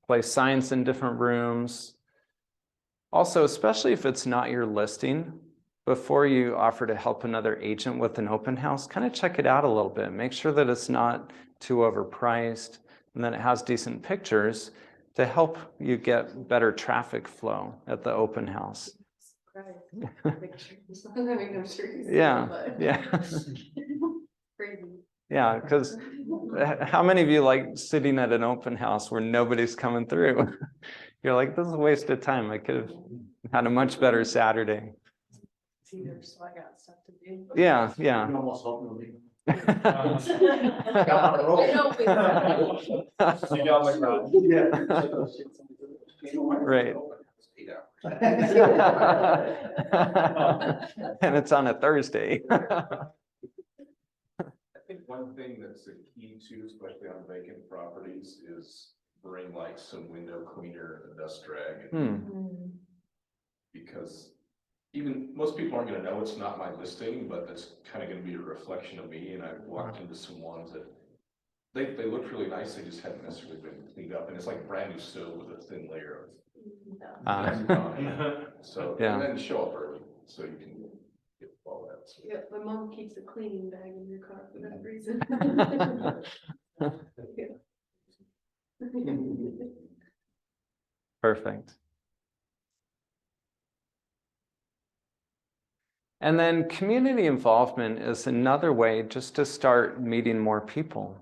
Place signs in different rooms. Also, especially if it's not your listing, before you offer to help another agent with an open house, kind of check it out a little bit. Make sure that it's not too overpriced and that it has decent pictures to help you get better traffic flow at the open house. Yeah, yeah. Crazy. Yeah, because how many of you like sitting at an open house where nobody's coming through? You're like, this is a waste of time. I could have had a much better Saturday. So I got stuff to do. Yeah, yeah. You almost helped me. Got on a roll. You got my rod. Right. And it's on a Thursday. I think one thing that's a key too, especially on vacant properties, is bring like some window cleaner and dust drag. Because even most people aren't gonna know it's not my listing, but that's kind of gonna be a reflection of me. And I've walked into some ones that they look really nice, they just haven't necessarily been cleaned up, and it's like brand new stove with a thin layer of so Yeah. And then show up early so you can get all that. So. Yeah, my mom keeps a cleaning bag in her car for that reason. Perfect. And then community involvement is another way just to start meeting more people.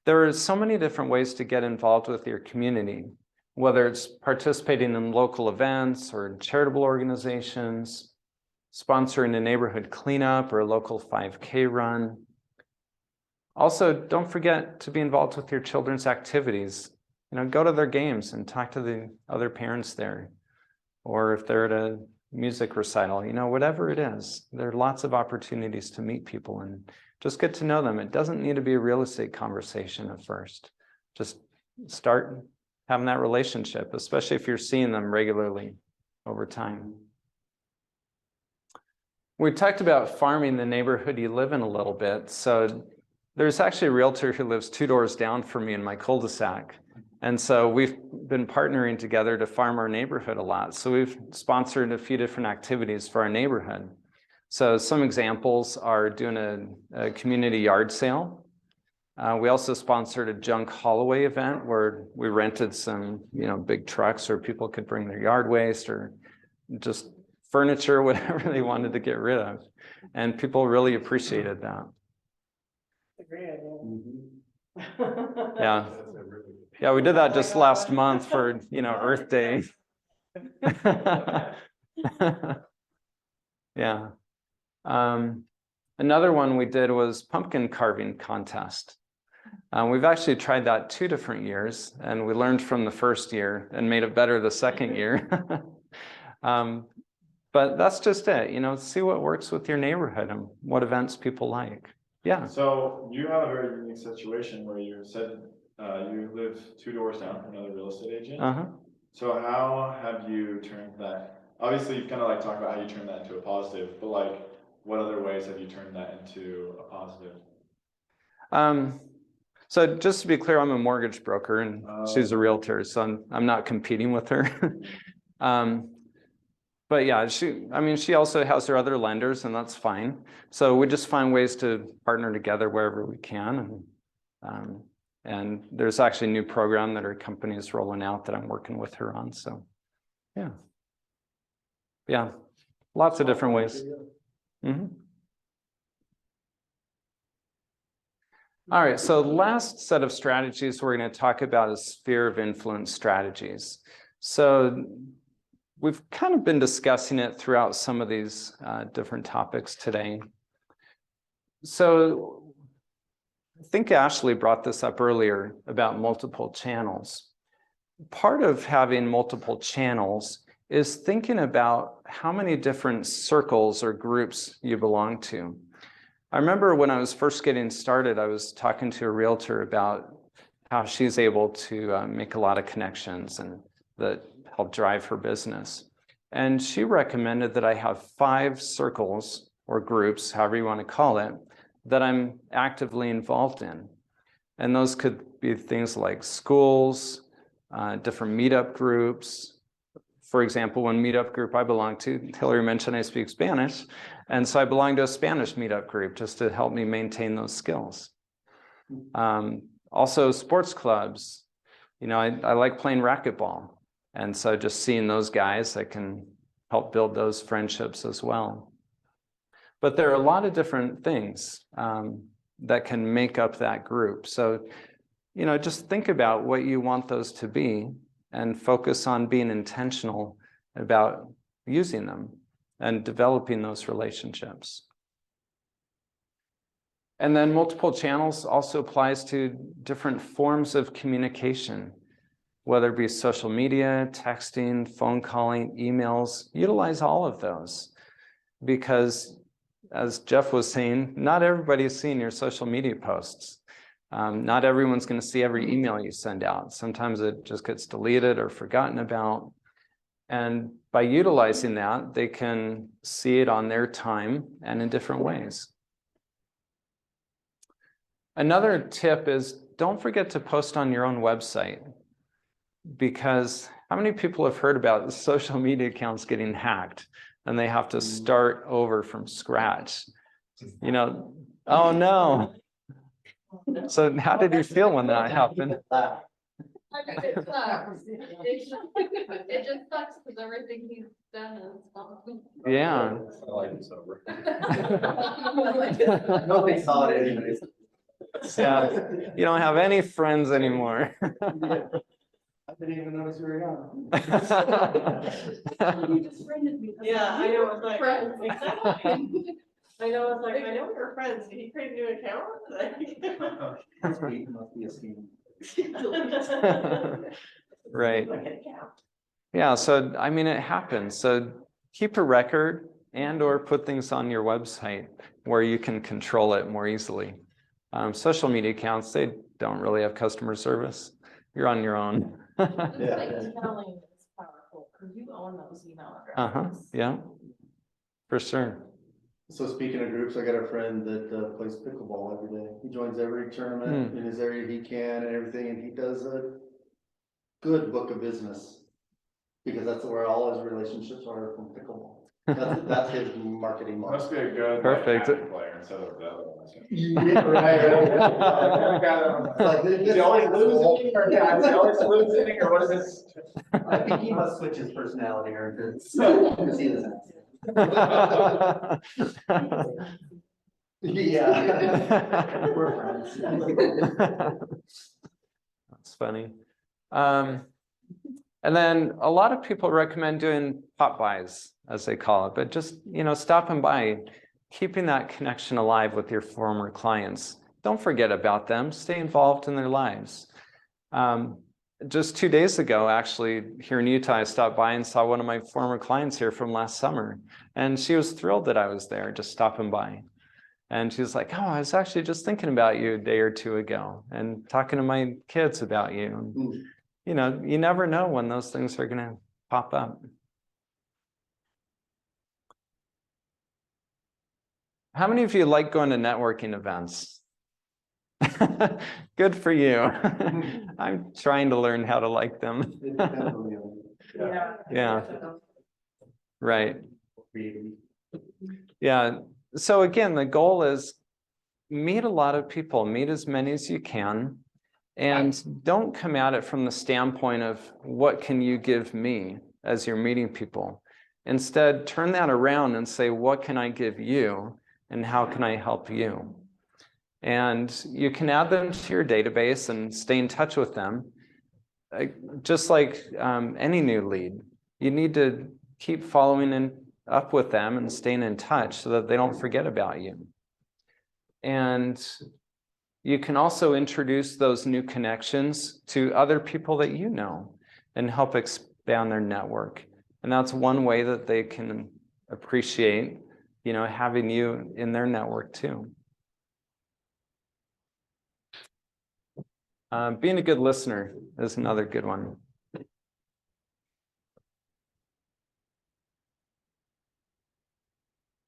There are so many different ways to get involved with your community, whether it's participating in local events or charitable organizations, sponsoring a neighborhood cleanup or a local 5K run. Also, don't forget to be involved with your children's activities. You know, go to their games and talk to the other parents there. Or if they're at a music recital, you know, whatever it is, there are lots of opportunities to meet people and just get to know them. It doesn't need to be a real estate conversation at first. Just start having that relationship, especially if you're seeing them regularly over time. We talked about farming the neighborhood you live in a little bit. So there's actually a realtor who lives 2 doors down from me in my cul-de-sac. And so we've been partnering together to farm our neighborhood a lot. So we've sponsored a few different activities for our neighborhood. So some examples are doing a community yard sale. We also sponsored a junk haul-away event where we rented some, big trucks where people could bring their yard waste or just furniture, whatever they wanted to get rid of. And people really appreciated that. That's a great idea. Yeah. Yeah, we did that just last month for, Earth Day. Yeah. Another one we did was pumpkin carving contest. We've actually tried that 2 different years, and we learned from the first year and made it better the second year. But that's just it, see what works with your neighborhood and what events people like. Yeah. So you have a very unique situation where you said you live 2 doors down from another real estate agent. So how have you turned that? Obviously, you've kind of talked about how you turned that into a positive, but what other ways have you turned that into a positive? So just to be clear, I'm a mortgage broker and she's a realtor, so I'm not competing with her. But yeah, she also has her other lenders, and that's fine. So we just find ways to partner together wherever we can. And there's actually a new program that our company is rolling out that I'm working with her on. So yeah, lots of different ways. All right, so the last set of strategies we're going to talk about is sphere of influence strategies. So we've kind of been discussing it throughout some of these different topics today. So I think Ashley brought this up earlier about multiple channels. Part of having multiple channels is thinking about how many different circles or groups you belong to. I remember when I was first getting started, I was talking to a realtor about how she's able to make a lot of connections and that help drive her business. And she recommended that I have 5 circles or groups, however you want to call it, that I'm actively involved in. And those could be things like schools, different meetup groups. For example, one meetup group I belong to, Hillary mentioned I speak Spanish, and so I belong to a Spanish meetup group just to help me maintain those skills. Also sports clubs. You know, I like playing racquetball, and so just seeing those guys, I can help build those friendships as well. But there are a lot of different things that can make up that group. So, you know, just think about what you want those to be and focus on being intentional about using them and developing those relationships. And then multiple channels also applies to different forms of communication, whether it be social media, texting, phone calling, emails. Utilize all of those, because as Jeff was saying, not everybody is seeing your social media posts. Not everyone's going to see every email you send out. Sometimes it just gets deleted or forgotten about. And by utilizing that, they can see it on their time and in different ways. Another tip is don't forget to post on your own website, because how many people have heard about social media accounts getting hacked and they have to start over from scratch? You know, oh no. So how did you feel when that happened? It just sucks because everything he's done is fun. Yeah. I like it's over. Nobody saw it anyways. Yeah. You don't have any friends anymore. I didn't even notice you were gone. You just friended me. Yeah, I know, it's like, Friends. exactly. I know, it's like, I know we were friends, did he create a new account? Must be a scheme. Right. Yeah, so I mean, it happens. So keep a record and or put things on your website where you can control it more easily. Social media accounts, they don't really have customer service. You're on your own. Emailing is powerful because you own those email addresses. Yeah, for sure. So speaking of groups, I got a friend that plays pickleball every day. He joins every tournament in his area he can and everything, and he does a good book of business, because that's where all his relationships are, from pickleball. That's his marketing model. Must be a good Perfect. like, player instead of the other one. Yeah, right. Like, Is he always losing, or yeah, is he always losing, or what is this? I think he must switch his personality or because he doesn't. Yeah. We're friends. That's funny. And then a lot of people recommend doing pop buys, as they call it, but just, you know, stopping by, keeping that connection alive with your former clients. Don't forget about them. Stay involved in their lives. Just 2 days ago, actually, here in Utah, I stopped by and saw one of my former clients here from last summer. And she was thrilled that I was there, just stopping by. And she was like, oh, I was actually just thinking about you a day or two ago and talking to my kids about you. And, you know, you never know when those things are going to pop up. How many of you like going to networking events? Good for you. I'm trying to learn how to like them. Yeah. Right. Yeah. So again, the goal is meet a lot of people, meet as many as you can, and don't come at it from the standpoint of what can you give me as you're meeting people. Instead, turn that around and say, what can I give you and how can I help you? And you can add them to your database and stay in touch with them. Just like any new lead, you need to keep following up with them and staying in touch so that they don't forget about you. And you can also introduce those new connections to other people that you know and help expand their network. And that's one way that they can appreciate, having you in their network too. Being a good listener is another good one.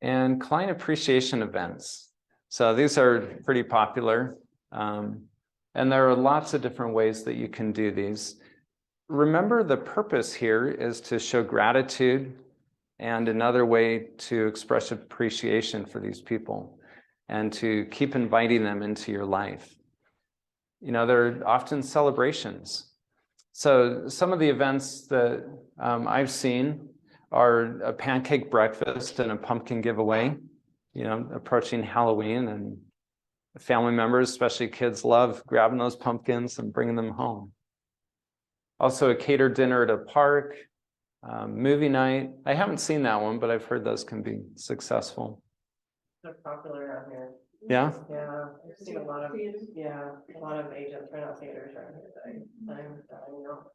And client appreciation events. So these are pretty popular. And there are lots of different ways that you can do these. Remember, the purpose here is to show gratitude and another way to express appreciation for these people and to keep inviting them into your life. They're often celebrations. So some of the events that I've seen are a pancake breakfast and a pumpkin giveaway, approaching Halloween, and family members, especially kids, love grabbing those pumpkins and bringing them home. Also a catered dinner at a park, movie night. I haven't seen that one, but I've heard those can be successful. They're popular around here. Yeah? Yeah, I've seen a lot of agents run out theaters around here that I know.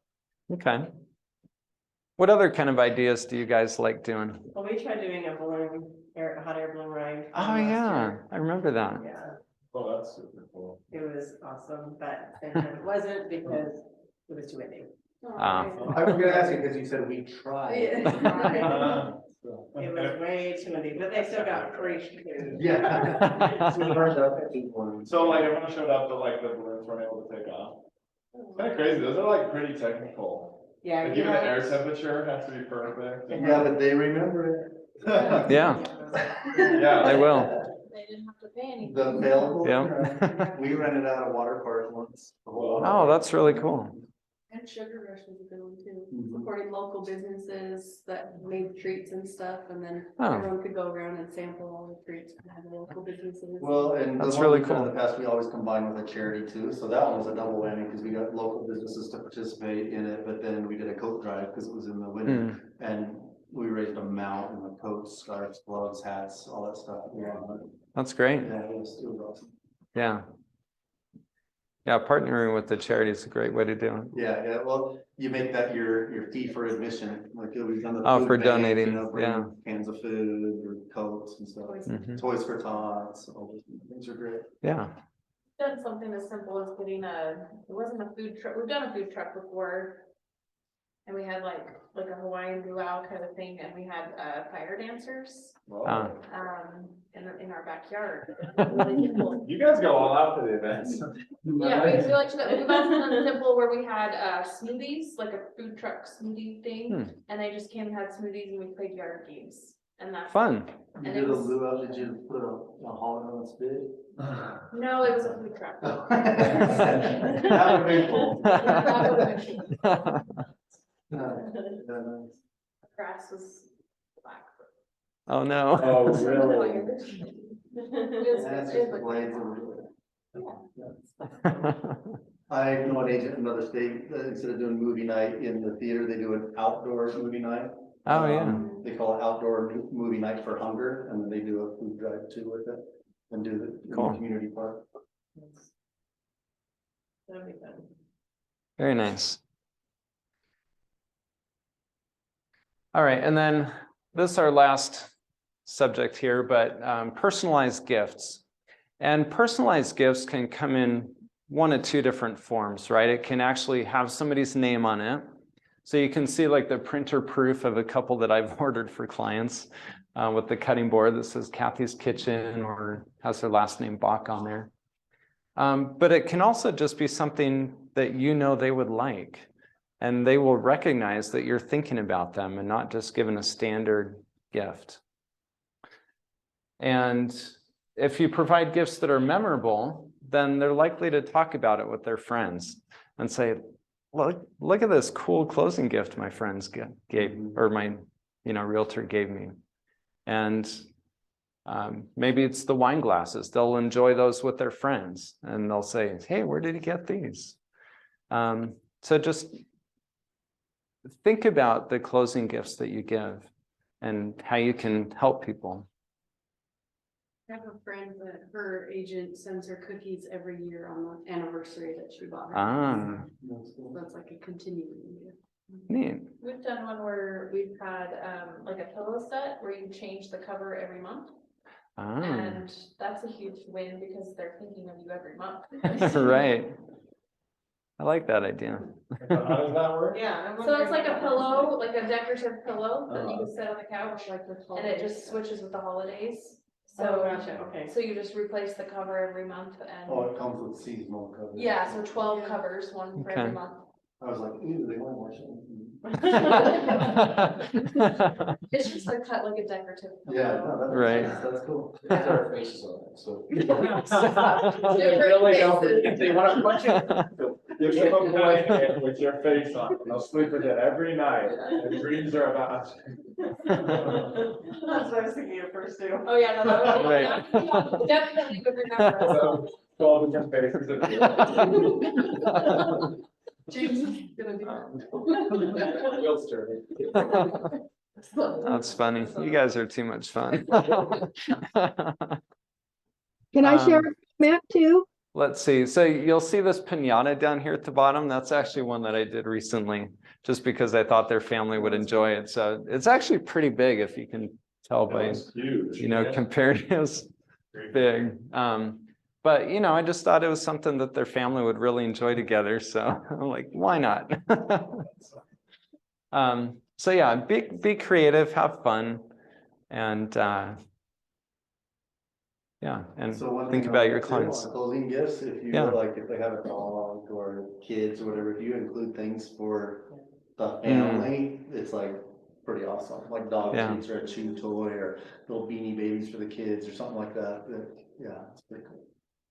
Okay. What other kind of ideas do you guys like doing? Well, we tried doing a hot air balloon ride. Oh last yeah, year. I remember that. Yeah, Oh, that's super cool. it was awesome, but it wasn't because it was too windy. Ah. I was gonna ask you, because you said we tried. Yeah. It was way too windy, but they still got free food. Yeah. So like everyone showed up, but like the balloons weren't able to take off. It's kind of crazy. Those are like pretty technical. Yeah. Like even the air temperature has to be perfect. Yeah, but they remember it. Yeah. Yeah. I will. They didn't have to pay anything. The available. Yeah. We rented out a water park once. Oh, that's really cool. And Sugar Rush was a good one too, Mhm. supporting local businesses that made treats and stuff, and then Oh. everyone could go around and sample all the treats and have the local businesses. Well, and the That's one really we've done cool. in the past, we always combine with a charity too, so that one was a double whammy, because we got local businesses to participate in it, but then we did a coat drive, because it was in the winter, and we raised a amount in the coats, scarves, gloves, hats, all that stuff. Yeah, That's great. it was awesome. Yeah. Yeah, partnering with the charity is a great way to do it. Yeah, well, you make that your fee for admission, like we've done the. Oh, food for bank, donating, bring yeah. Cans of food or coats and stuff. Mhm. Toys for Tots, all those things are great. Yeah. Done something as simple as getting it wasn't a food truck, we've done a food truck before. And we had like a Hawaiian luau kind of thing, and we had fire dancers Ah. in our backyard. You guys go all out for the events. Yeah, we like to, we've also done simple where we had smoothies, like a food truck smoothie thing, and they just came and had smoothies and we played yard games. And that's Fun. You And did it a was- luau, did you put a hauler on its bid? No, it was a food truck. That would be cool. Grass was black. Oh, no. Oh, really? That's just the blades of I know an agent in another state, instead of doing movie night in the theater, they do an outdoor movie night. Oh, yeah. They call it outdoor movie night for hunger, and then they do a food drive too with it, and do the Cool. community park. That'd be fun. Very nice. All right, and then this is our last subject here, but personalized gifts. And personalized gifts can come in one of two different forms, right? It can actually have somebody's name on it. So you can see like the printer proof of a couple that I've ordered for clients with the cutting board that says Kathy's Kitchen or has their last name Bach on there. But it can also just be something that you know they would like, and they will recognize that you're thinking about them and not just giving a standard gift. And if you provide gifts that are memorable, then they're likely to talk about it with their friends and say, look at this cool closing gift my friends gave, or my realtor gave me. And maybe it's the wine glasses. They'll enjoy those with their friends, and they'll say, hey, where did you get these? So just think about the closing gifts that you give and how you can help people. I have a friend that her agent sends her cookies every year on the anniversary that she bought her. Ah, So that's like a continuing gift. neat. We've done one where we've had, like a pillow set where you change the cover every month. Ah, And that's a huge win because they're thinking of you every month. right. I like that idea. How does that work? Yeah. I'm So it's like a wondering- pillow, like a decorative pillow that you can sit on the couch, Like the and it just switches with the holidays. Oh, So, gotcha, okay. so you just replace the cover every month Oh, and, it comes with seasonal coverage. yeah, so 12 covers, one for every Okay. month. I was like, ooh, they want more. It's just a cut like a decorative Yeah, pillow. no, that makes Right. sense. That's cool. Our faces on it, so. They really don't, if they wanna punch it, there's a little blanket with your face on it, and they'll sleep with it every night, and dreams are about. That's what I was thinking at first too. Oh, yeah, no, that would, Right. definitely would remember us. So, 12 different faces of you. James is gonna do that. Will stir. That's funny. You guys are too much fun. Can I share Um, a comment too? Let's see. So you'll see this piñata down here at the bottom. That's actually one that I did recently, just because I thought their family would enjoy it. So it's actually pretty big, if you can tell by, That's huge. you know, compared to it's big. But you know, I just thought it was something that their family would really enjoy together. So I'm like, why not? So yeah, be creative, have fun, and yeah, and So one think thing about I'll your do clients. on Closing gifts, if you, Yeah. like, if they have a dog or kids or whatever, if you include things for the Mm. family, it's like pretty awesome, like dog Yeah. treats or a chew toy or little beanie babies for the kids or something like that, yeah, it's pretty cool.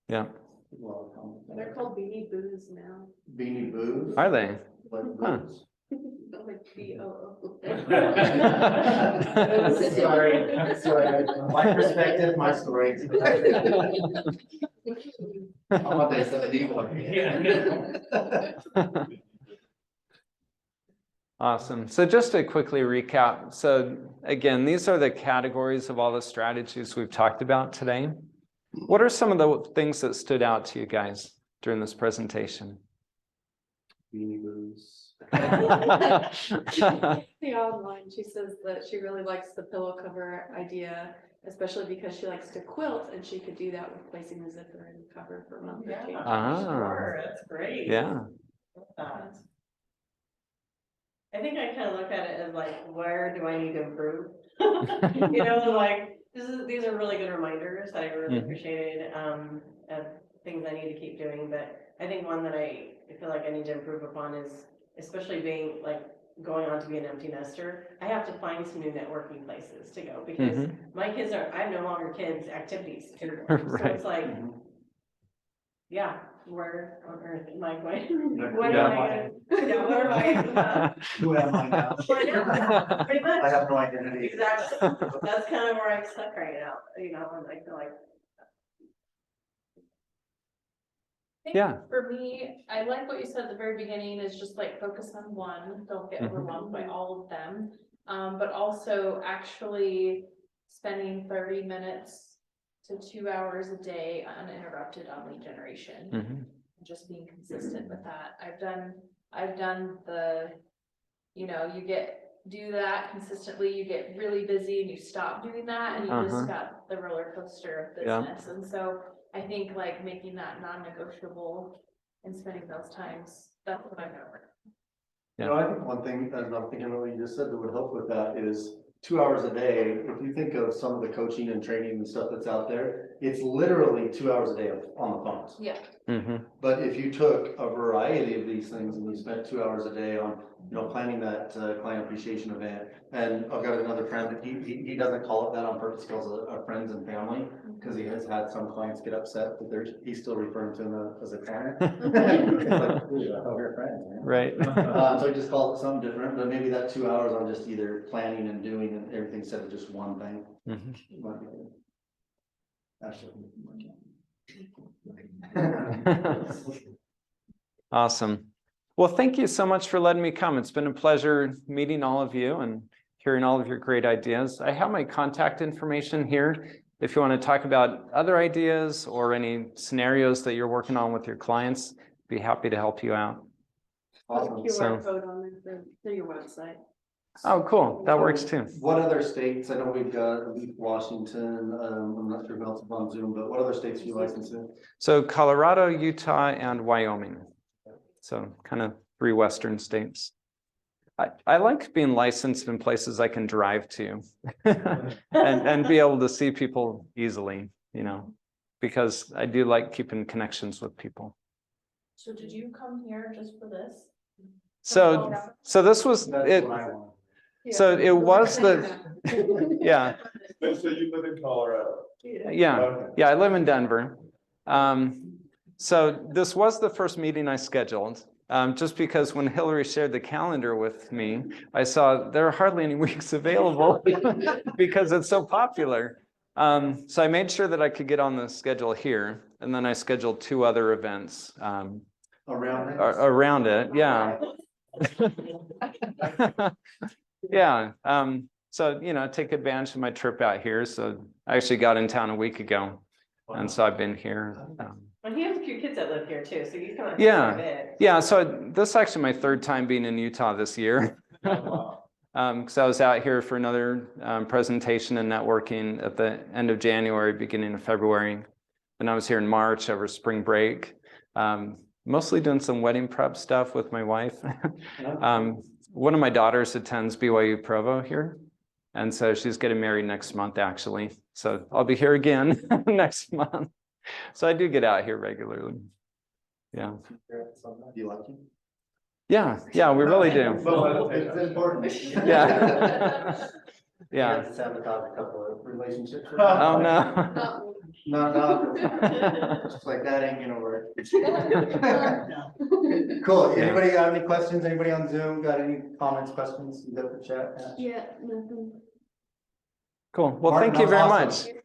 Yeah. Well, They're called beanie boos now. Beanie Boos. Are they? Like Huh. boots. Like B-O-O. Sorry, my perspective, my story. I'm not this evil. Awesome. So just to quickly recap. So again, these are the categories of all the strategies we've talked about today. What are some of the things that stood out to you guys during this presentation? Beanie Boos. The online, she says that she really likes the pillow cover idea, especially because she likes to quilt, and she could do that with placing the zipper in the cover for mom. Ah. Sure, that's great. Yeah. I think I kind of look at it as like, where do I need to improve? You know, like, these are really good reminders that I really appreciated, of things I need to keep doing, but I think one that I feel like I need to improve upon is, especially being like, going on to be an empty nester, I have to find some new networking places to go, because my kids I have no longer kids' activities anymore. So Right. it's like, yeah, where on earth am I going? Who What am I gonna, yeah, where am I? Who am I now? Pretty much. I have no identity. Exactly. That's kind of where I'm stuck right now, you know, and I feel like. I think Yeah. For me, I like what you said at the very beginning, is just like focus on one, don't get overwhelmed by all of them. But also actually spending 30 minutes to 2 hours a day uninterrupted on lead generation. Just being consistent with that. I've done the, you know, do that consistently, you get really busy and you stop doing that, and you just got the roller coaster of business. And so I think like making that non-negotiable and spending those times, that's what I'm gonna work. You know, I think one thing, as I'm thinking of what you just said, that would help with that is 2 hours a day. If you think of some of the coaching and training and stuff that's out there, it's literally 2 hours a day on the phones. Yeah. But if you took a variety of these things and you spent 2 hours a day on, you know, planning that client appreciation event, and I've got another friend that he doesn't call it that on purpose, he calls it a friends and family, because he has had some clients get upset that he's still referring to them as a client. It's like, ooh, I thought we were friends, man. Right. So he just calls it something different, but maybe that 2 hours on just either planning and doing and everything instead of just one thing. Might be good. Actually, Awesome. Well, thank you so much for letting me come. It's been a pleasure meeting all of you and hearing all of your great ideas. I have my contact information here. If you want to talk about other ideas or any scenarios that you're working on with your clients, be happy to help you out. Awesome. QR So- code on there for your website. Oh, cool. That works too. What other states? I know we've got Washington, I'm not sure if else is on Zoom, but what other states do you license in? So Colorado, Utah, and Wyoming. So kind of 3 Western states. I like being licensed in places I can drive to and be able to see people easily, you know, because I do like keeping connections with people. So did you come here just for this? So this was That's it. what I want. So it was the, yeah, So you live in Colorado? yeah, Okay. yeah, I live in Denver. So this was the first meeting I scheduled, just because when Hillary shared the calendar with me, I saw there are hardly any weeks available because it's so popular. So I made sure that I could get on the schedule here, and then I scheduled 2 other events around it. Yeah. Yeah. So, you know, take advantage of my trip out here. So I actually got in town a week ago. And so I've been here. And he has a few kids that live here too, so you come up. Yeah. Yeah. So this is actually my 3rd time being in Utah this year. Because I was out here for another presentation and networking at the end of January, beginning of February. And I was here in March over spring break. Mostly doing some wedding prep stuff with my wife. One of my daughters attends BYU Provo here. And so she's getting married next month, actually. So I'll be here again next month. So I do get out here regularly. Yeah. Do you like it? Yeah, yeah, we really do. It's important. Yeah. Yeah. Just sabotage a couple of relationships. Oh, no. No, just like that ain't gonna work. Cool. Anybody got any questions? Anybody on Zoom got any comments, questions? You got the chat? Yeah, nothing. Cool. Well, Martin, thank you that very was much.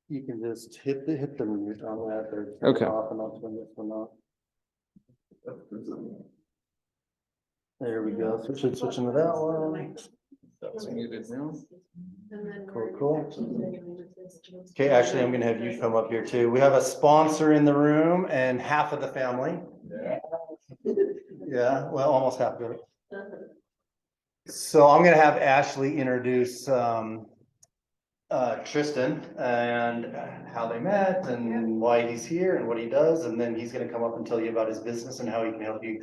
You can just hit the mute on that or turn it Okay. off and off when this one off. There we go. Switching to that one. That's muted now. Cool. Okay, actually, I'm gonna have you come up here too. We have a sponsor in the room and half of the family. Yeah, well, almost half of it. So I'm gonna have Ashley introduce Tristen and how they met and why he's here and what he does, and then he's gonna come up and tell you about his business and how he can help you.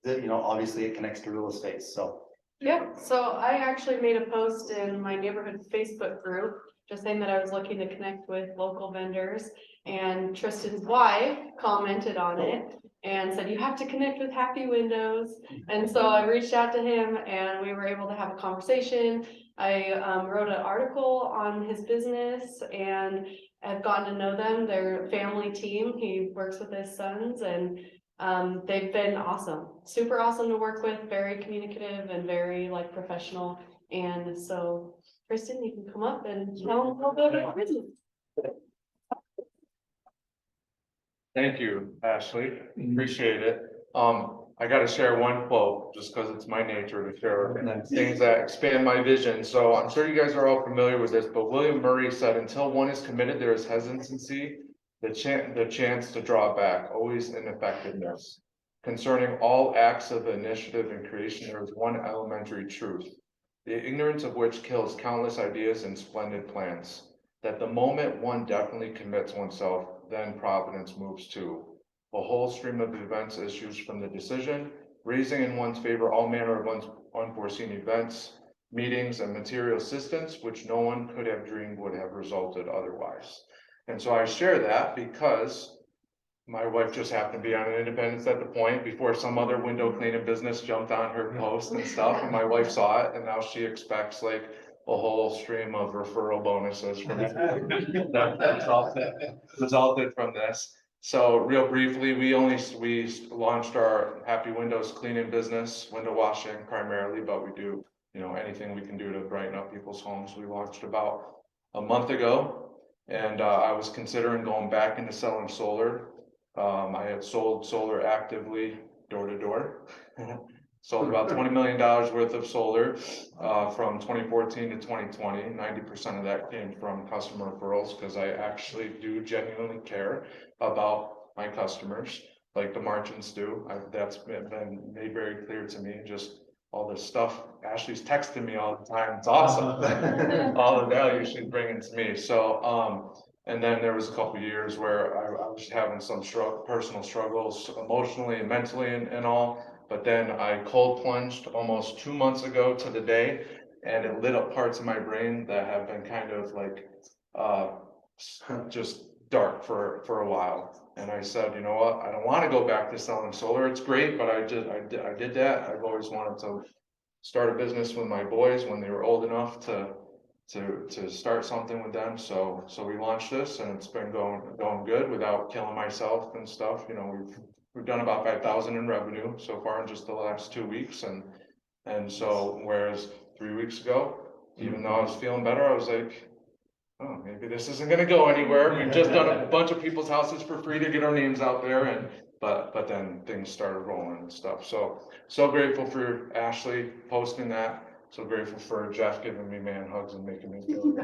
That, you know, obviously it connects to real estate, so. Yeah, so I actually made a post in my neighborhood Facebook group, just saying that I was looking to connect with local vendors. And Tristan's wife commented on it and said, you have to connect with Happy Windows. And so I reached out to him and we were able to have a conversation. I wrote an article on his business and I've gotten to know them. They're a family team. He works with his sons and they've been awesome, super awesome to work with, very communicative and very like professional. And so Tristen, you can come up and tell them a little bit about your business. Thank you, Ashley. Appreciate it. I gotta share one quote just because it's my nature to share things that expand my vision. So I'm sure you guys are all familiar with this, but William Murray said, until one is committed, there is hesitancy, the chance to draw back, always ineffectiveness. Concerning all acts of initiative and creation, there is one elementary truth, the ignorance of which kills countless ideas and splendid plans. That the moment one definitely commits oneself, then providence moves too. A whole stream of events issues from the decision, raising in one's favor all manner of unforeseen events, meetings, and material assistance, which no one could have dreamed would have resulted otherwise. And so I share that because my wife just happened to be on an Independence at the point before some other window cleaning business jumped on her post and stuff, and my wife saw it, and now she expects like a whole stream of referral bonuses from that resulted from this. So real briefly, we launched our Happy Windows cleaning business, window washing primarily, but we do, you know, anything we can do to brighten up people's homes. We launched about a month ago. And I was considering going back into selling solar. I had sold solar actively door to door. Sold about $20 million worth of solar from 2014 to 2020. 90% of that came from customer referrals because I actually do genuinely care about my customers, like the Marchants do. That's been made very clear to me. Just all this stuff. Ashley's texting me all the time. It's awesome. All the value she's bringing to me. So, and then there was a couple of years where I was having some personal struggles emotionally and mentally and all. But then I cold plunged almost 2 months ago to the day, and it lit up parts of my brain that have been kind of like just dark for a while. And I said, you know what? I don't want to go back to selling solar. It's great, but I did that. I've always wanted to start a business with my boys when they were old enough to start something with them. So we launched this, and it's been going good without killing myself and stuff. You know, we've done about 5,000 in revenue so far in just the last 2 weeks, and so whereas 3 weeks ago, even though I was feeling better, I was like, oh, maybe this isn't going to go anywhere. We've just done a bunch of people's houses for free to get our names out there, but then things started rolling and stuff. So grateful for Ashley posting that. So grateful for Jeff giving me man hugs and making me feel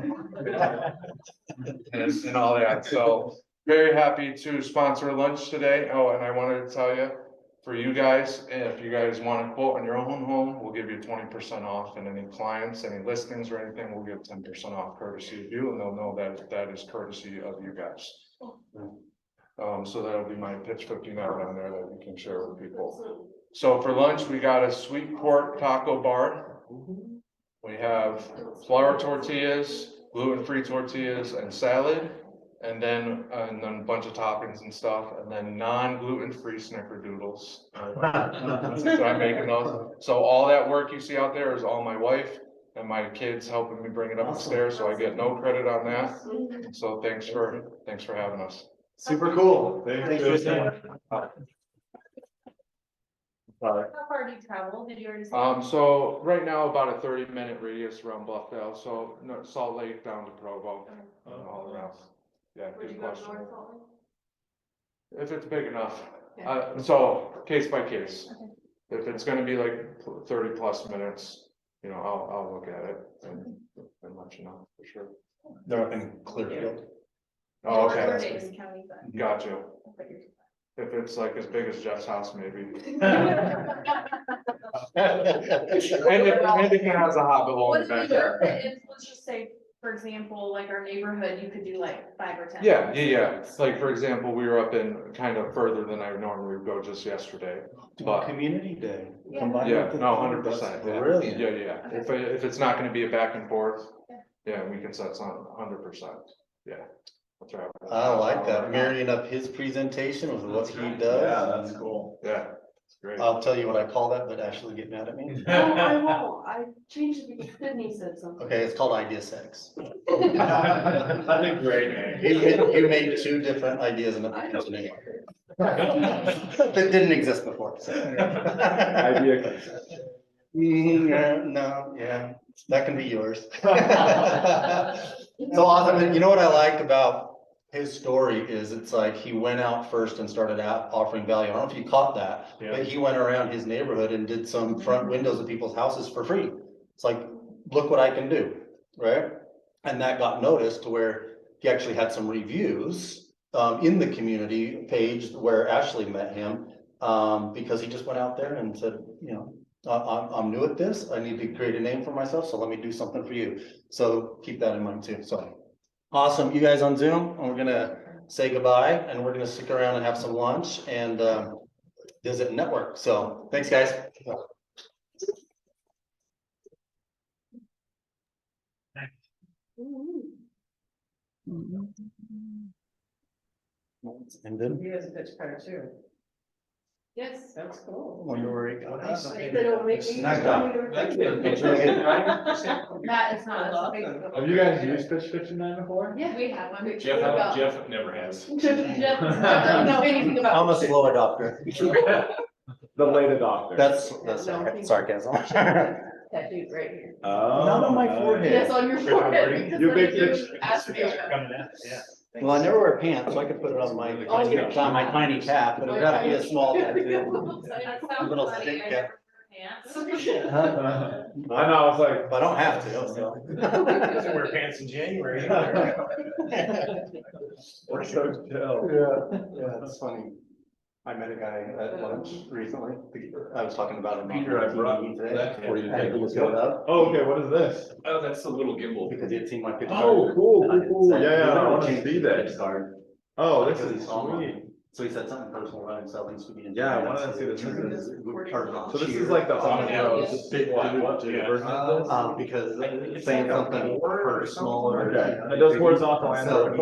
and all that. So very happy to sponsor lunch today. Oh, and I wanted to tell you, for you guys, if you guys want to quote on your own home, we'll give you 20% off, and any clients, any listings or anything, we'll give 10% off courtesy of you, and they'll know that that is courtesy of you guys. So that'll be my pitch 59 on there that we can share with people. So for lunch, we got a sweet pork taco bar. We have flour tortillas, gluten-free tortillas, and salad, and then a bunch of toppings and stuff, and then non-gluten-free snickerdoodles. So I'm making those. So all that work you see out there is all my wife and my kids helping me bring it up the stairs, so I get no credit on that. So thanks for having us. Super cool. Thanks, Tristen. How far do you travel? Did you already say? So right now about a 30-minute radius around Bluffdale, so Salt Lake down to Provo, and all around. Yeah, Would you good go question. north Salt Lake? If it's big enough, Yeah. so case by case. Okay. If it's gonna be like 30 plus minutes, you know, I'll look at it and let you know for sure. They're up in Clearfield. Oh, okay, We're that's Davis good. County, but. Gotcha. If it's like as big as Jeff's house, maybe. Anything has a hot below What in the if we backyard. let's just say, for example, like our neighborhood, you could do like 5 or 10. Yeah. Like, for example, we were up in kind of further than I normally would go just yesterday. But Community day. Yeah. combined yeah, with the- no, 100%. Yeah. Brilliant. Yeah. If it's not gonna be a back and forth, yeah, we can set some 100%. Yeah. That's right. I like that, marrying up his presentation with what he does. Yeah, that's cool. Yeah, it's great. I'll tell you what I call that, but Ashley get mad at me. No, I won't. I changed it because Sydney said something. Okay, it's called idea sex. That's a great name. You made 2 different ideas in the name. That didn't exist before. So. Idea. No, yeah, that can be yours. So awesome, and you know what I like about his story is it's like he went out first and started out offering value. I don't know if you caught that, but he went around his neighborhood and did some front windows of people's houses for free. It's like, look what I can do, right? And that got noticed to where he actually had some reviews in the community page where Ashley met him because he just went out there and said, you know, I'm new at this. I need to create a name for myself. So let me do something for you. So keep that in mind too. So awesome. You guys on Zoom, and we're going to say goodbye, and we're going to stick around and have some lunch and visit and network. So thanks, guys. And then He has a pitch card too. Yes. That's cool. wonder where he got that. They don't make me- Nice job. Matt, it's not. Have you guys used Pitch 59 before? Yeah, we have one. Jeff never has. Jeff doesn't know anything about. I'm a slow adopter. The late adopter. That's sarcasm. tattooed right here. Oh. Not on my nice. forehead. Yes, on your forehead. because You then big you bitch. asked me about- Well, I never wear pants, so I could put it on my, Oh, yeah. on my tiny cap, but it gotta be a small tattoo. That sounds Little funny, stick I cap. never wear pants. I know, I was like. But I don't have to, so. Doesn't wear pants in January either. We're so chill. Yeah, it's funny. I met a guy at lunch recently. I was talking about him. Peter, I brought that for you. And he was going up Oh, okay, what is this? Oh, that's the little gimbal. because he had seen my picture. Oh, cool, And I cool, had cool. said, Yeah, "You I know, wanna change see the that. gift card." Oh, this Because is he saw mine. sweet. So he said something personal about himself needs to be in. Yeah, I wanted to see this. So this is like the audio. audio. What Yeah. version of this? Because saying something personal or. Okay, it does horizontal and So vertical.